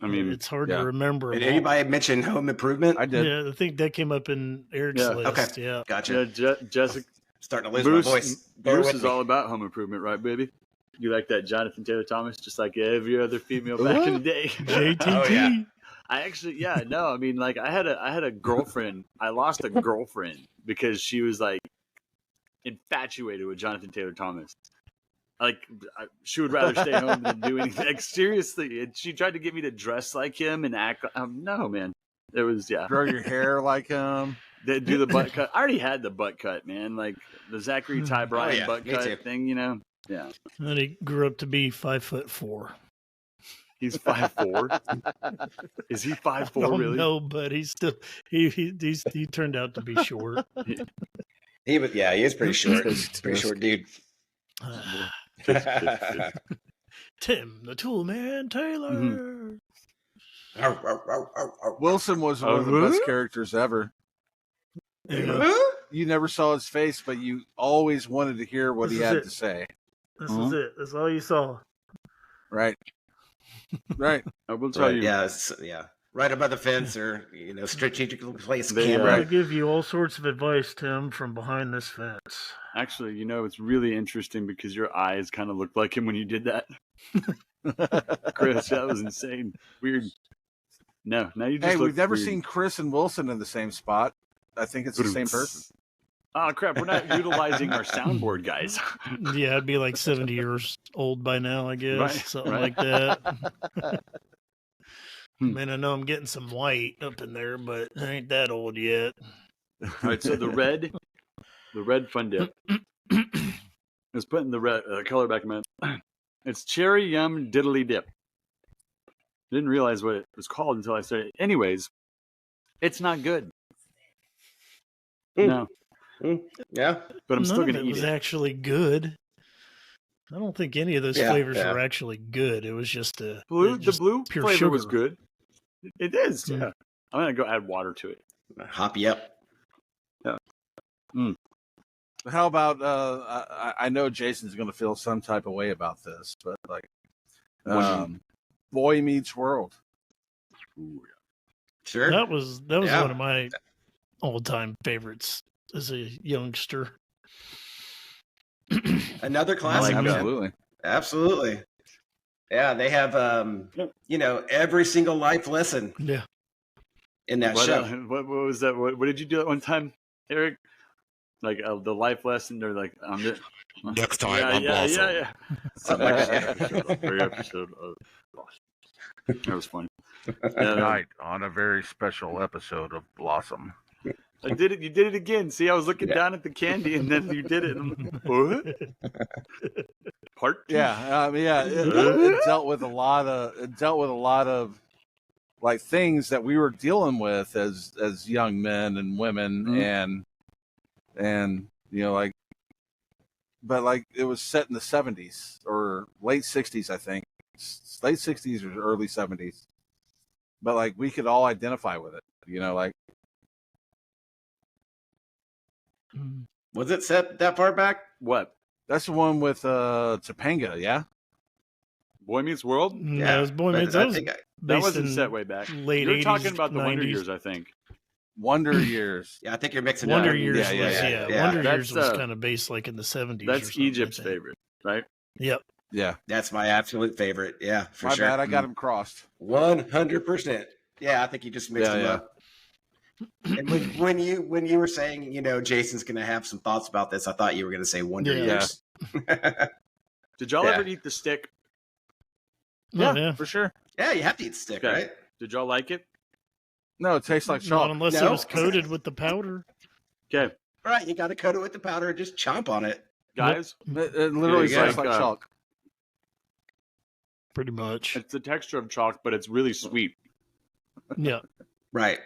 I mean, it's hard to remember. Did them all. anybody mention Home Improvement? I did. Yeah, I think that came up in Eric's list. Okay. Yeah. Gotcha. Jessica. Starting to lose Bruce, my voice. Bear Bruce with is me. all about Home Improvement, right, baby? You like that Jonathan Taylor Thomas, just like every other female back in the day. JTT. Oh, yeah. I actually, I mean, like I had a girlfriend. I lost a girlfriend because she was like infatuated with Jonathan Taylor Thomas. Like she would rather stay home than do anything. Like, seriously, and she tried to get me to dress like him and act. No, man, it was Grow your hair like him. They do the butt cut. I already had the butt cut, man. Like the Zachary Ty Bryan butt me cut too. thing, Yeah, And he grew up to be 5'4". he's 5'4". Is he 5'4" really? No, but he's still he turned out to be short. He is pretty short. He's a pretty short dude. Tim, the Tool Man Taylor. Wilson was one of the best characters ever. Yeah. You never saw his face, but you always wanted to hear what he had to say. This is it. That's all you saw. Right. Right. I will tell Right, you. yeah. Right above the fence, or strategically placed They, camera. I'll give you all sorts of advice, Tim, from behind this fence. Actually, it's really interesting because your eyes kind of looked like him when you did that. Chris, that was insane. Weird. No, now you just Hey, look we've never weird. seen Chris and Wilson in the same spot. I think it's the same person. Oh, crap. We're not utilizing our soundboard, guys. Yeah, I'd be like 70 years old by now, I guess. Right, Something right. like that. I mean, I know I'm getting some white up in there, but I ain't that old yet. All right, so the red Fun Dip. Let's put in the red color back a minute. It's Cherry Yum Diddly Dip. Didn't realize what it was called until I started. Anyways, it's not good. No, Yeah. but I'm None still of going to it eat was it. actually good. I don't think any of those Yeah, flavors yeah. were actually good. It was just The just blue pure flavor was sugar. good. It is. Mm. Yeah. I'm going to go add water to it. Hop you up. How about I know Jason's going to feel some type of way about this, but like Boy Meets World. Sure. That was Yeah. one of my all-time favorites as a youngster. Another classic. like man. Absolutely. Absolutely. Yeah, they have every single life lesson Yeah. in that What, show. what was that? What did you do at one time, Eric? Like the life lesson, or like Next time on Blossom. yeah. Something like that. Every episode of Blossom. That was fun. Tonight on a very special episode of Blossom. I did it. You did it again. See, I was looking down at the candy, and then you did it. What? Part two? Yeah, it dealt with a lot of like things that we were dealing with as young men and women, and like, but like it was set in the 70s or late 60s, I think, late 60s or early 70s, but like we could all identify with it, like. Was it set that far back? What? That's the one with Topanga, yeah. Boy Meets World? Yeah, it was Boy but Meets. I That was think That based wasn't in set way back. late You're 80s, talking about the Wonder 90s. Years, I think. Wonder Years. I think you're mixing Wonder up. Years Yeah, was yeah. Wonder That's, Years was kind of based like in the 70s. or That's something, I Egypt's think. favorite, right? Yep. Yeah. That's my absolute favorite. Yeah, for My sure. bad, I got him crossed. 100%. Yeah, I think you just mixed Yeah, them yeah. up. And when you were saying, Jason's going to have some thoughts about this, I thought you were going to say Wonder Yeah. Years. Did y'all Yeah. ever eat the stick? Oh, yeah. For sure. Yeah, you have to eat the stick, Okay. right? Did y'all like it? No, it tastes like Not chalk. unless No. it was coated with the powder. Okay, Right, you got to coat it with the powder and just chomp on it. guys, It literally Yeah, tastes like, like chalk. Pretty much. it's the texture of chalk, but it's really sweet. Yeah. Right.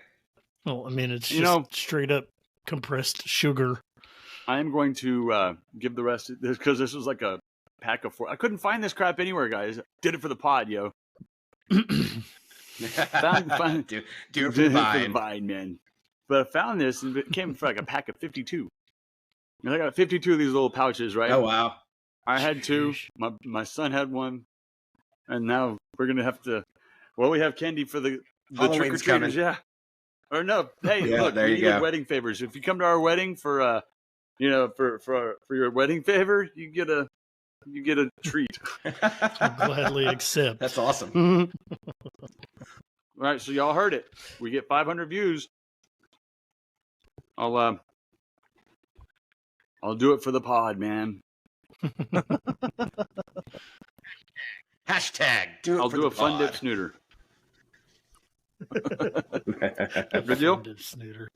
Well, I mean, it's You just know- straight up compressed sugar. I am going to give the rest of this because this was like a pack of 4. I couldn't find this crap anywhere, guys. Did it for the pod, yo. Found- do it for the vine. vine, man. But I found this and it came for like a pack of 52. And I got 52 of these little pouches, right? Oh, wow. I had 2. Sheesh. My son had 1. And now we're gonna have to. Well, we have candy for the trick or Halloween's coming. treaters, yeah. Or no, hey, Yeah, look, there we you needed go. wedding favors. If you come to our wedding for for your wedding favor, you get a treat. I'll gladly accept. That's awesome. Mhm. All right, so y'all heard it. We get 500 views. I'll do it for the pod, man. Hashtag do it I'll for do the a fun dip pod. snooter. A Good deal? fun dip snooter.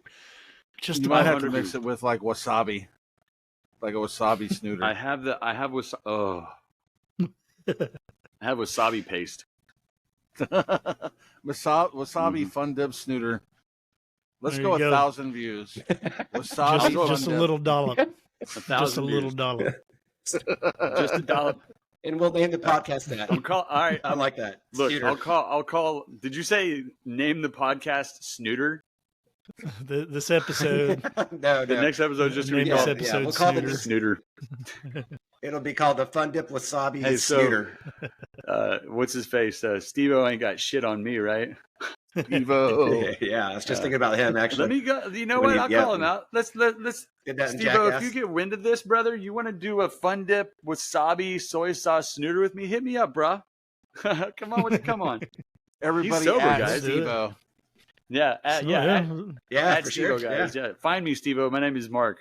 Just You might have to 500 mix views. it with like wasabi, like a wasabi snooter. I have wasabi paste. Wasabi fun dip snooter. Let's There go you go. 1,000 views. Wasabi just, fun just a dip. little dollop. 1,000 Just a little views. dollop. Just a dollop. And we'll name the podcast that. All right. I like that. Look, Scooter. I'll call. Did you say name the podcast Snooter? This episode. no. The next episode is just gonna Name be this called episode we'll call it Snooter. Snooter. It'll be called the Fun Dip Wasabi Hey, so- Scooter. What's his face? Steve-O ain't got shit on me, right? Evo. Yeah, I was just thinking about him actually. Let me go. You know When what? you- I'll yeah. call him out. Let's Did that in Steve-O, if Jackass. you get wind of this, brother, you want to do a Fun Dip wasabi soy sauce snooter with me? Hit me up, bruh. Come on with it. Come on. Everybody sober, at guys. Evo. Yeah. Yeah, At for Steve-O, sure. guys. Yeah. Find me, Steve-O. My name is Mark.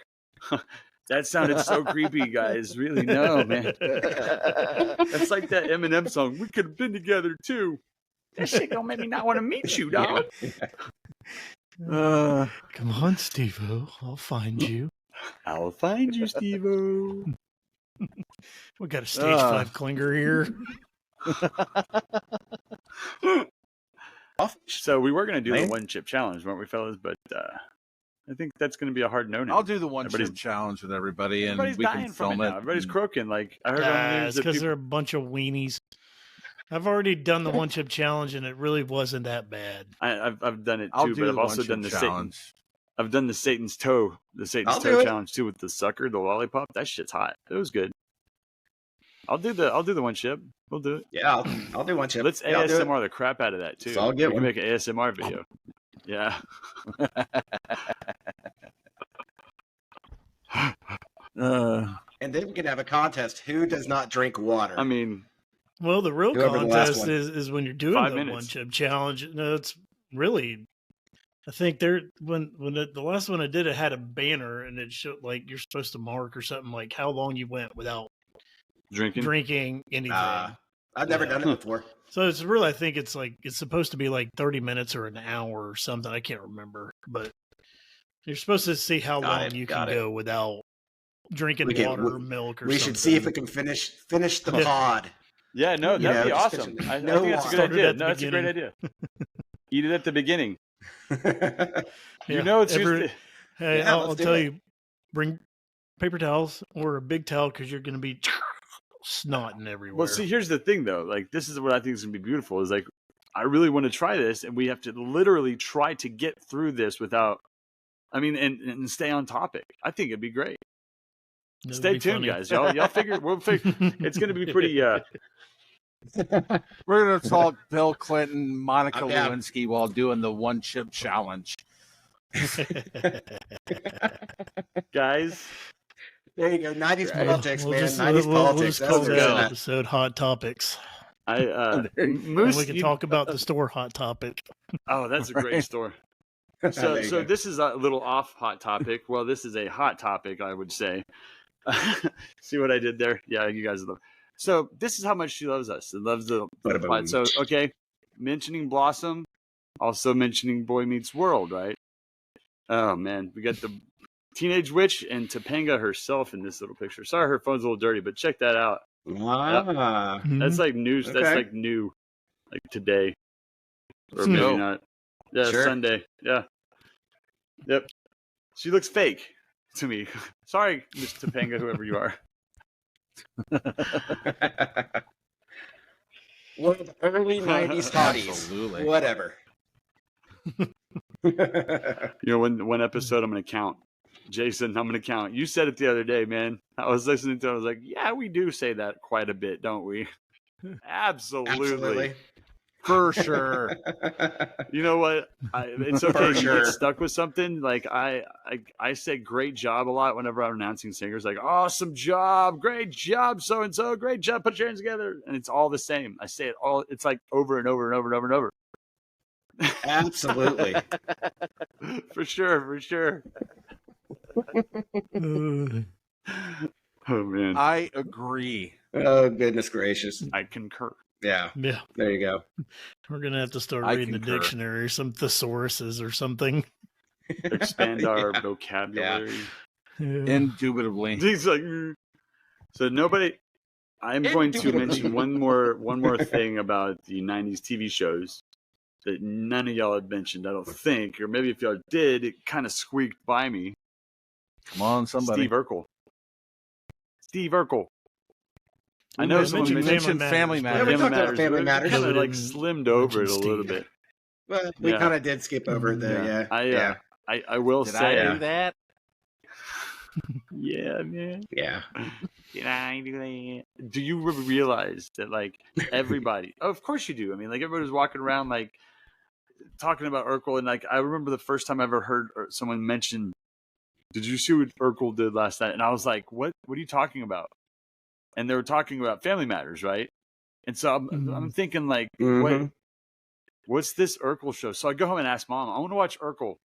That sounded so creepy, guys. Really, no, man. That's like that Eminem song. We could have been together, too. That shit don't make me not want to meet you, dog. Come on, Steve-O. I'll find you. I'll find you, Steve-O. We got a stage 5 clinger here. So we were going to do Man. the one chip challenge, weren't we, fellas? But I think that's going to be a hard no now. I'll do the one chip Everybody's- challenge with everybody, and Everybody's we dying can from film it it. now. Everybody's croaking. Like I heard on the news It's that because people, they're a bunch of weenies. I've already done the one chip challenge, and it really wasn't that bad. I've done it I'll too, do but the I've also one done chip the Satan. challenge. I've done the Satan's toe I'll do it. challenge too with the sucker, the lollipop. That shit's hot. It was good. I'll do the one chip. We'll do it. Yeah, I'll do one chip. Let's Yeah, I'll do it. ASMR the crap out of that too. So I'll get we one. can make an ASMR video. Yeah. And then we can have a contest. Who does not drink water? I mean, Well, the real Whoever the last contest one. is when you're doing 5 the minutes. one chip challenge. No, it's really. I think when the last one I did, it had a banner and it showed like you're supposed to mark or something like how long you went without drinking. drinking anything. I've never done it before. So it's really, I think it's supposed to be like 30 minutes or an hour or something. I can't remember, but you're supposed to see how Got long it, you got can it. go without drinking We can- water or milk or We something. should see if we can finish the pod. Yeah, no, You that'd know, be just awesome. finish- I no think that's a good Started idea. at the No, that's a great idea. Eat it at the beginning. Yeah, You know, it's just Hey, Yeah, I'll let's do tell it. you, bring paper towels or a big towel because you're going to be snotting everywhere. well. See, here's the thing, though. Like, this is what I think is gonna be beautiful. Is like, I really want to try this, and we have to literally try to get through this without. I mean, and stay on topic. I think it'd be great. That'd Stay be tuned, funny. guys. Y'all figure. We'll figure. It's gonna be pretty. We're gonna talk Bill Clinton, Monica I'm down. Lewinsky while doing the one chip challenge. Guys, There you go. 90s Right. politics, We'll man. just, 90s we'll politics. just call That's Let's this go. good. episode Hot Topics. I And Moose. we can you- talk about the store Hot Topic. Oh, that's a great story. There So, you so go. this is a little off hot topic. Well, this is a hot topic, I would say. See what I did there? Yeah, you guys love. So this is how much she loves us. And loves the Ba-da-boom. pod. So okay, mentioning Blossom, also mentioning Boy Meets World, right? Oh man, we got the teenage witch and Topanga herself in this little picture. Sorry, her phone's a little dirty, but check that out. Ah. That's like news. That's Okay. like new, like today, or It's maybe new. not. Yeah, Sure. Sunday. Yeah. Yep. She looks fake to me. Sorry, Miss Topanga, whoever you are. One of the early 90s hotties. Absolutely. Whatever. You know, one episode I'm gonna count. Jason, I'm gonna count. You said it the other day, man. I was listening to it. I was like, yeah, we do say that quite a bit, don't we? Absolutely. Absolutely. For sure. You know what? It's For okay if you sure. get stuck with something. Like I say great job a lot whenever I'm announcing singers. Like, awesome job, great job, so and so, great job, put your hands together. And it's all the same. I say it all, it's like over and over and over and over and over. Absolutely. For sure. Oh man. I agree. Oh, goodness gracious. I concur. Yeah. Yeah, There you go. we're going to have to start I reading the concur. dictionary, some thesauruses or something. Expand our Yeah. vocabulary. Yeah. Indubitably. He's like, so nobody. I'm going to mention one more thing about the '90s TV shows that none of y'all had mentioned. I don't think, or maybe if y'all did, it kind of squeaked by me. Come on, somebody. Steve Urkel. I We know mentioned someone mentioned Family Yeah, we Matters. talked about Family Matters. Kind of like Didn't slimmed over it a mention little Steve. bit. Well, we Yeah. kind of did skip over the, yeah. I will Did say, I do that? Yeah, man. Yeah. Can I do that? Do you realize that, like, everybody? Oh, of course you do. I mean, like, everybody was walking around, like, talking about Urkel, and like, I remember the first time I ever heard someone mention, "Did you see what Urkel did last night?" And I was like, "What? What are you talking about?" And they were talking about Family Matters, right? And so I'm thinking, like, what's this Urkel show? So I go home and ask Mom, I want to watch Urkel.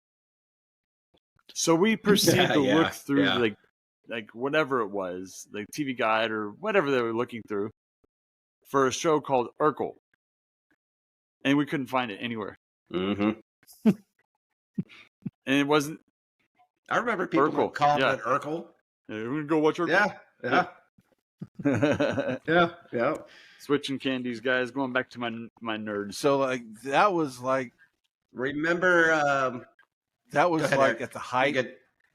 So we proceed to look through like whatever it was, like TV Guide or whatever they were looking through for a show called Urkel. And we couldn't find it anywhere. And it wasn't. I remember people calling it Urkel. Yeah, we're going to go watch Urkel. Yeah. Switching candies, guys. Going back to my nerds. So like that was like. Remember. That was ahead, like Eric. at the height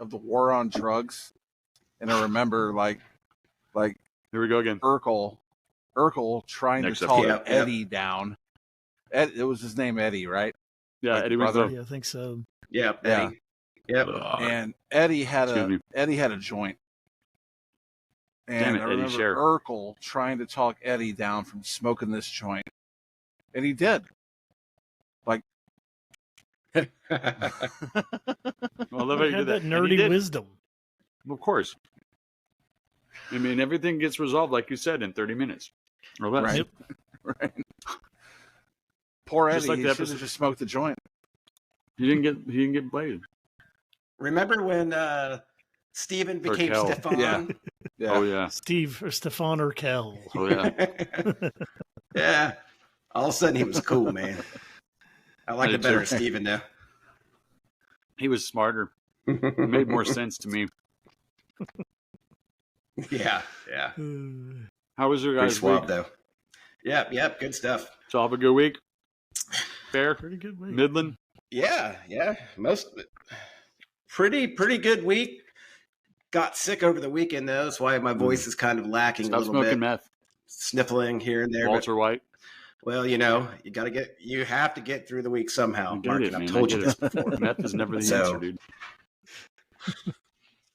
of the war on drugs, and I remember like here we go again. Urkel trying to talk Eddie down. It was his name, Eddie, right? Yeah, like Eddie Winslow. Yeah, I think so. Yeah, Eddie. Yep. And Eddie had a joint. And I remember Urkel trying to talk Eddie down from smoking this joint, and he did. Like. Well, I love how you did that nerdy wisdom. Of course. I mean, everything gets resolved, like you said, in 30 minutes or less. Right. Right. Poor Eddie. Like he should have just smoked the joint. He didn't get bladed. Remember when Steven became Stefan? Yeah. Oh yeah. Steve or Stefan Urkel. Oh yeah. Yeah. All of a sudden he was cool, man. I like it better as Steven now. He was smarter. It made more sense to me. Yeah. How was your guys' week? Though. Yep, good stuff. So have a good week. Fair? Pretty good week. Midland? Yeah. Most of it. Pretty good week. Got sick over the weekend though. That's why my voice is kind of lacking a little bit. Smoking meth. Sniffling here and there. Walter White. Well, you have to get through the week somehow, Mark. And I've told you this before. Meth is never the answer, dude.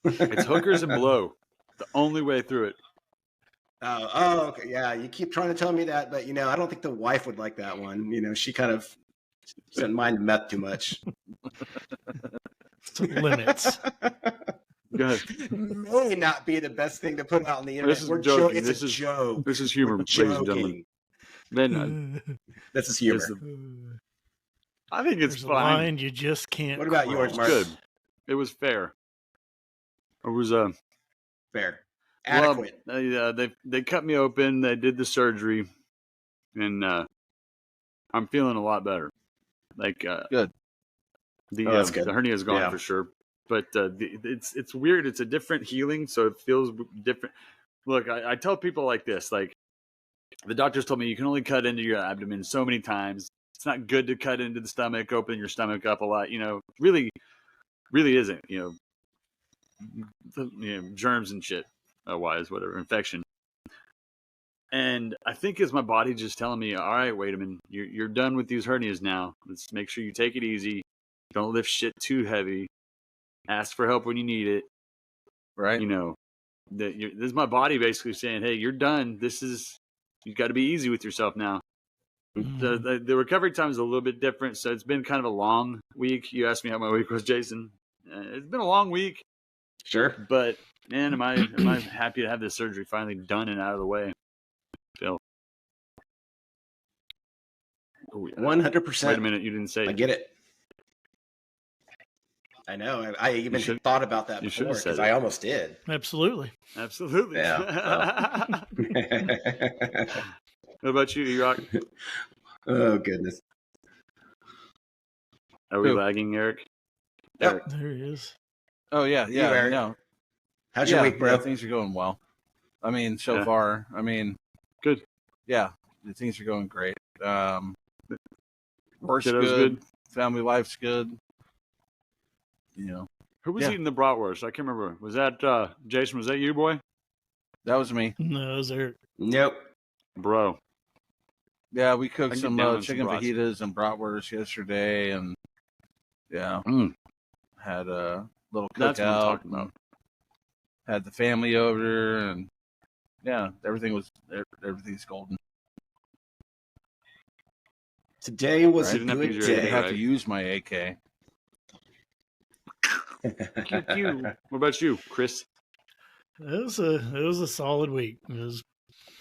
It's hookers and blow. The only way through it. Oh, okay. Yeah, you keep trying to tell me that, but I don't think the wife would like that one. She kind of doesn't mind meth too much. Some limits. Go ahead. May not be the best thing to put out on the internet. This is joking. It's a joke. This is humor, ladies and gentlemen. Then this is humor. I think it's There's fine. A line you just can't. What about yours, Mark? Good. It was fair. It was fair, adequate. Well, they cut me open. They did the surgery, and I'm feeling a lot better. Like good. The hernia is gone for sure. But it's weird. It's a different healing, so it feels different. Look, I tell people like this, like the doctors told me you can only cut into your abdomen so many times. It's not good to cut into the stomach, open your stomach up a lot. Really isn't. Germs and shit, wise, whatever, infection. And I think it's my body just telling me, all right, Waedemon, you're done with these hernias now. Let's make sure you take it easy. Don't lift shit too heavy. Ask for help when you need it. Right. This is my body basically saying, hey, you're done. You got to be easy with yourself now. The recovery time is a little bit different. So it's been kind of a long week. You asked me how my week was, Jason. It's been a long week. Sure. But man, am I happy to have this surgery finally done and out of the way. Phil. 100%. Wait a minute. You didn't say it. I get it. I know. I even thought about that before because I almost did. Absolutely. Yeah. What about you, E-Rock? Oh, goodness. Are we lagging, Eric? Yep. There he is. Oh, yeah. Eric. No. How's your week, bro? Yeah, things are going well. I mean, so far, good. Yeah, things are going great. Work's Kiddo's good. Family life's good. Who was eating the bratwurst? I can't remember. Was that Jason? Was that you, boy? That was me. No, it was Eric. Nope. Bro. Yeah, we cooked some chicken some fajitas and bratwurst yesterday, and had a little cookout. That's what I'm talking about. had the family over, and yeah, everything's golden. Today was Right? a good Didn't I didn't day. have to use my AK. What about you, Chris? It was a solid week. It was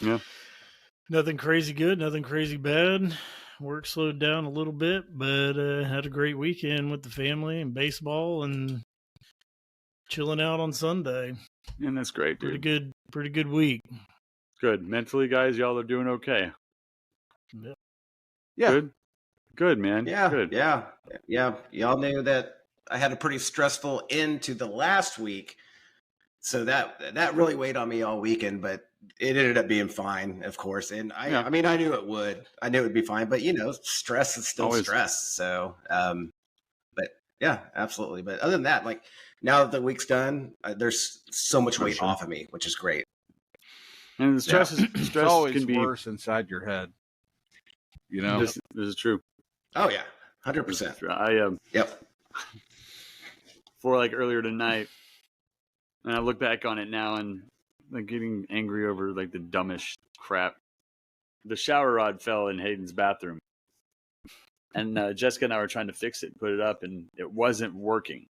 Yeah. nothing crazy good, nothing crazy bad. Work slowed down a little bit, but had a great weekend with the family and baseball and chilling out on Sunday. And that's great, dude. Pretty good week. Good. Mentally, guys, y'all are doing okay. Yep. Yeah. Good, man. Yeah, Good. yeah. Y'all knew that I had a pretty stressful end to the last week, so that really weighed on me all weekend. But it ended up being fine, of course. And I mean, I knew it would. I knew it would be fine. But stress is still stress. So, but yeah, absolutely. But other than that, like now that the week's done, there's so much weight off of me, which is great. And the stress It's always can be worse inside your head. This is true. Oh yeah, 100%. Yep. For like earlier tonight, and I look back on it now and like getting angry over like the dumbest crap. The shower rod fell in Hayden's bathroom, and Jessica and I were trying to fix it, put it up, and it wasn't working.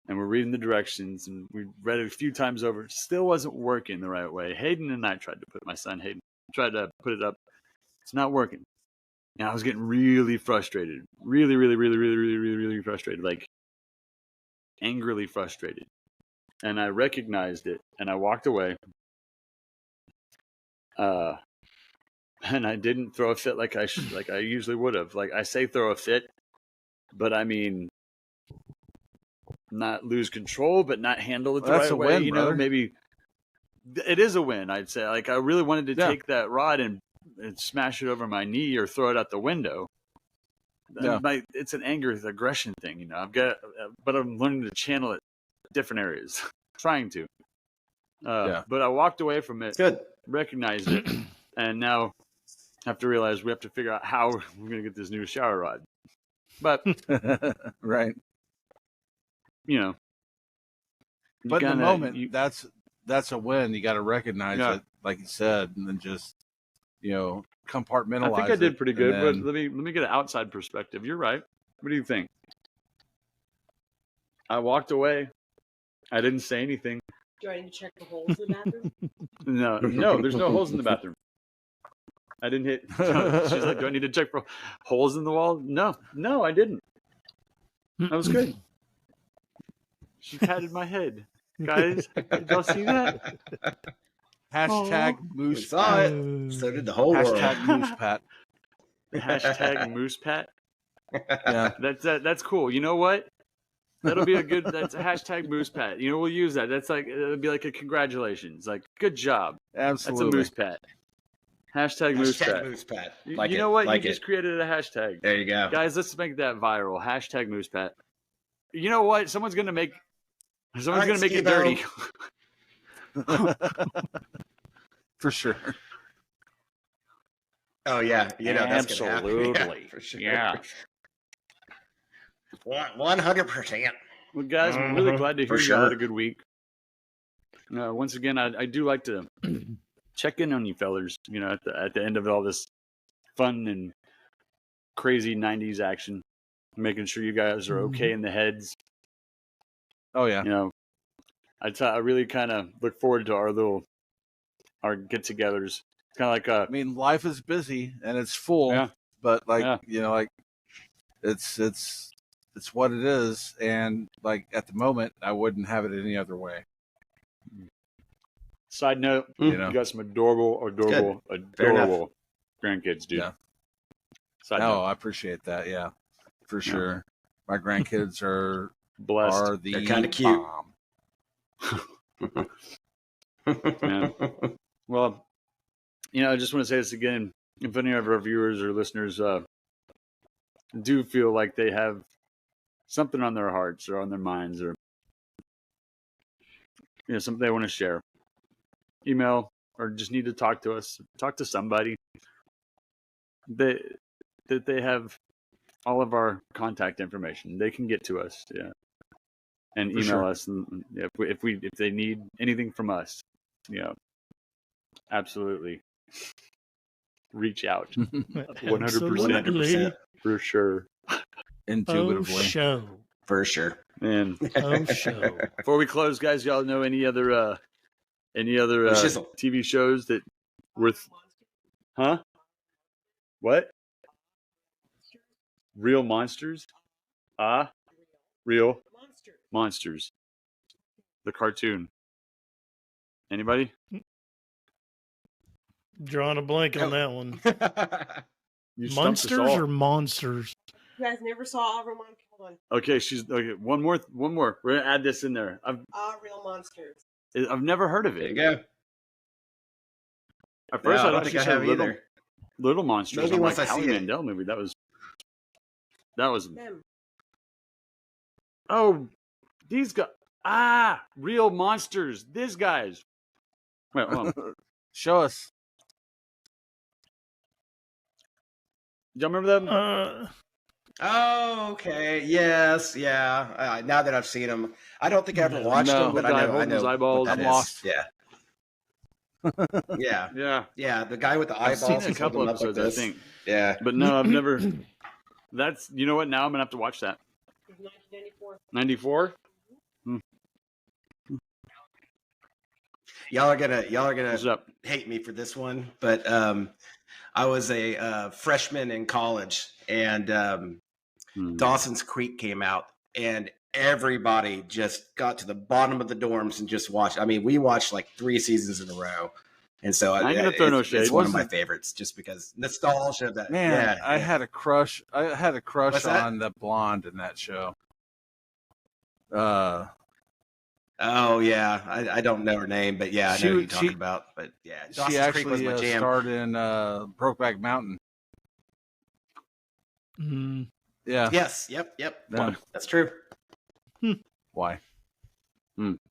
And we're reading the directions, and we read it a few times over. It still wasn't working the right way. Hayden and I tried to put my son Hayden tried to put it up. It's not working. And I was getting really frustrated, really frustrated, like angrily frustrated. And I recognized it, and I walked away. And I didn't throw a fit like I usually would have. Like I say, throw a fit, but I mean, not lose control, but not handle it the right way. Win, brother. Maybe it is a win. I'd say. Like I really wanted to take that rod and smash it over my knee or throw it out the window. Yeah. It's an anger, aggression thing, but I'm learning to channel it different areas, trying to. But I walked away from it, recognized it, and now have to realize we have to figure out how we're going to get this new shower rod. But right, but in the moment, that's a win. You got to recognize it, like you said, and then just compartmentalize. I think I did pretty good, but let me get an outside perspective. You're right. What do you think? I walked away. I didn't say anything. Do I need to check the holes in the bathroom? No, there's no holes in the bathroom. I didn't hit. She's like, do I need to check for holes in the wall? No, I didn't. That was good. She patted my head. Guys, did y'all see that? Hashtag moose. We saw it. So did the whole world. Hashtag moose pat. Hashtag moose pat. Yeah, that's cool. You know what? That'll be that's a hashtag moose pat. We'll use that. That's like it'll be like a congratulations. Like good job. Absolutely. That's a moose pat. Hashtag moose pat. Moose pat. You know what? You just created a hashtag. There you go. Guys, let's make that viral. Hashtag moose pat. You know what? Someone's gonna make it dirty. For sure. Oh yeah, that's gonna happen. Absolutely. Yeah, for sure. Yeah. 100%. Well, guys, I'm really glad to hear you had a good week. Once again, I do like to check in on you fellers. At the end of all this fun and crazy '90s action, making sure you guys are okay in the heads. Oh yeah. I really kind of look forward to our get-togethers. Kind of like I mean, life is busy and it's full, but it's what it is, and like at the moment, I wouldn't have it any other way. Side note, you got some adorable grandkids, dude. Yeah. Side note. I appreciate that. Yeah, for sure. My grandkids are blessed. They're kind of cute. Yeah. Well, I just want to say this again. If any of our viewers or listeners do feel like they have something on their hearts or on their minds or something they want to share, email or just need to talk to us, talk to somebody, that they have all of our contact information. They can get to us. Yeah. and For email sure. us, and if they need anything from us, absolutely reach out. 100%. Absolutely. For sure. Oh, Intuitively. show. For sure. And Oh, show. before we close, guys, y'all know any other Shizzle. TV shows that worth? Huh? What? Real monsters? Real monsters. The cartoon. Anybody? Drawing a blank on that one. You stumped us Monsters all. or monsters? You guys never saw Ramon Calvin. Okay, okay. One more. We're gonna add this in there. Real Monsters. I've never heard of There it. you go. At first, No, I I don't thought think she I said have either. Little Monsters. Maybe I'm once like, I see Howie it. Mandel movie. That was. Them. Oh, these guys. Real monsters. These guys. Wait, hold on. Show us. Y'all remember them? Oh, okay. Yes. Yeah. Now that I've seen them, I don't think I ever watched No. them, but The guy I know. holding his eyeballs. What that I'm is. lost. Yeah. Yeah. Yeah. Yeah. The guy with the I've eyeballs. seen a he's couple holding up like episodes, I this. think. Yeah. But no, I've never. That's, you know what? Now I'm going to have to watch that. It was 1994. 94? Y'all are gonna What's up? hate me for this one, but I was a freshman in college, and Dawson's Creek came out, and everybody just got to the bottom of the dorms and just watched. I mean, we watched like 3 seasons in a row, and so I ain't gonna throw no shade. It's one of my favorites, just because nostalgia. That Man, yeah, I had a crush. I had a crush What's that? on the blonde in that show. Oh yeah, I don't know her name, but yeah, I know who you're talking about. But yeah, She Dawson's Creek was actually my jam. starred in Brokeback Mountain. Mm, Yeah. Yes, yep, Yeah. that's true. Why?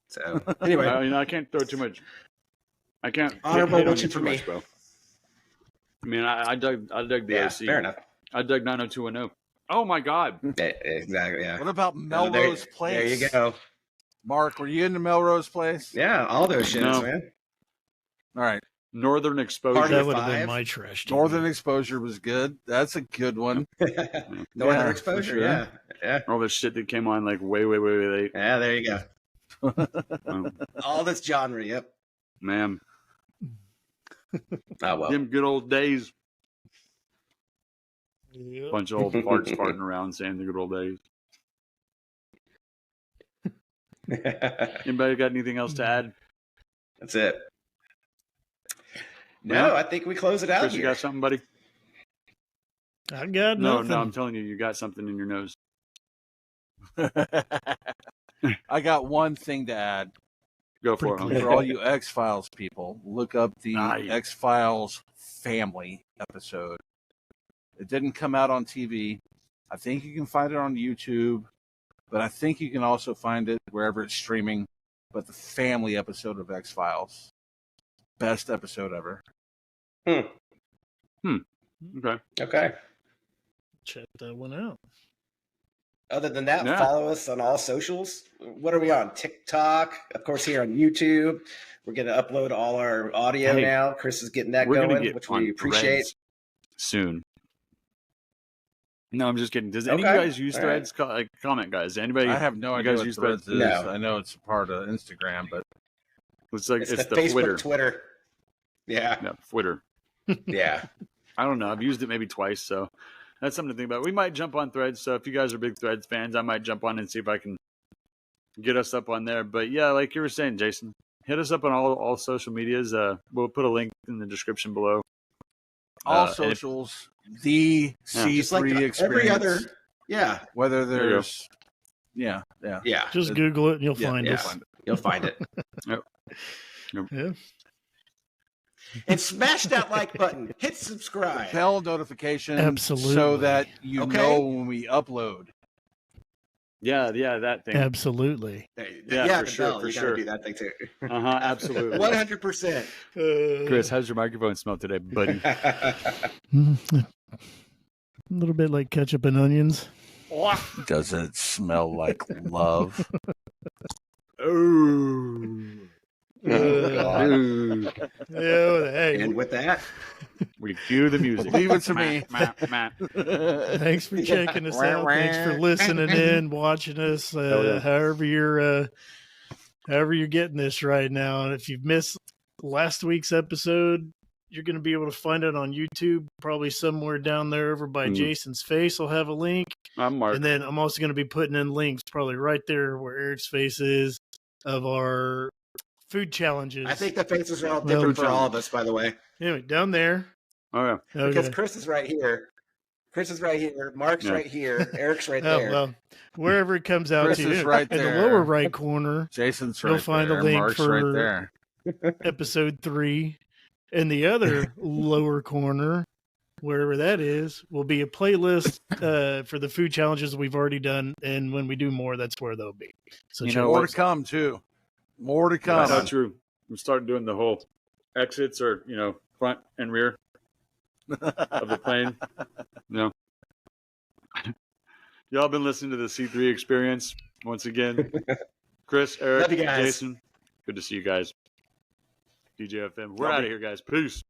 So anyway, I can't throw too much. I can't. Honorable hate on mention you for too me. much, bro. I mean, I dug the yeah, OC. fair enough. I dug 90210. Oh my God. Exactly. Yeah. What about Melrose Place? There you go. Mark, were you into Melrose Place? Yeah, all those shits, No. man. All right. Northern Exposure. Party that of would have been 5. my trash. TV. Northern Exposure was good. That's a good one. Northern Yeah, Exposure. for sure. Yeah. All this shit that came on like way late. Yeah, there you go. Oh, All this genre. Yep. man, Oh well. them good old days. Yep. Bunch of old farts farting around saying the good old days. Anybody got anything else to add? That's it. No, Yeah. I think we close it out Chris, you here. got something, buddy? I got No, nothing. I'm telling you, you got something in your nose. I got one thing to add. Go for it. Pretty homie. For all you X-Files people, look up the Nice. X-Files family episode. It didn't come out on TV. I think you can find it on YouTube, but I think you can also find it wherever it's streaming. But the family episode of X-Files, best episode ever. Okay. Okay. Check that one out. Other than that, Yeah. follow us on all socials. What are we on? TikTok, of course, here on YouTube. We're going to upload all our audio Hey, now. Chris is getting that We're going, gonna get which on we appreciate. Threads soon. No, I'm just kidding. Does any of Okay. you guys use All Threads? Comment, guys. Anybody? I have no you idea guys what use Threads is. No. I know it's a part of Instagram, but It's like It's it's the the Facebook, Twitter. Twitter. Yeah. Yeah, Twitter. Yeah. I don't know. I've used it maybe twice, so that's something to think about. We might jump on Threads. So if you guys are big Threads fans, I might jump on and see if I can get us up on there. But yeah, like you were saying, Jason, hit us up on all social medias. We'll put a link in the description below. all and if- socials, the C3 Just like experience. every other. Yeah. Whether you go. there's, yeah. Yeah. Just Google it and you'll Yeah, find yeah. us. You'll find it. Yeah. And smash that like button. Hit subscribe. Bell notification, Absolutely. so that you Okay. know when we upload. Yeah, that thing. Absolutely. Yeah, for the sure, bell, for you sure. gotta do that thing too. Absolutely. 100%. Chris, how's your microphone smell today, buddy? A little bit like ketchup and onions. Does it smell like love? Hey, And with that, we cue the music. Leave it to me. Thanks for checking us out. Thanks for listening in, watching us. However you're getting this right now. And if you've missed last week's episode, you're going to be able to find it on YouTube, probably somewhere down there over by Jason's face. I'll have a link. I'm Mark. And then I'm also going to be putting in links probably right there where Eric's face is of our food challenges. I think the faces are all different for all of us, by the way. Anyway, down there. Oh, yeah. Okay. Because Chris is right here. Chris is right here. Mark's right here. Eric's right there. Well, wherever it comes out Chris to is right in there. the lower right corner, Jason's right you'll find there. a link Mark's for right there. episode 3. In the other lower corner, wherever that is, will be a playlist for the food challenges we've already done. And when we do more, that's where they'll be. So more to come, too. More to come. That's not true. We'll start doing the whole exits or, front and rear of the plane. Y'all been listening to the C3 Experience once again. Chris, Eric, Love you guys. Jason, good to see you guys. DJFM. We're out of here, guys. Peace.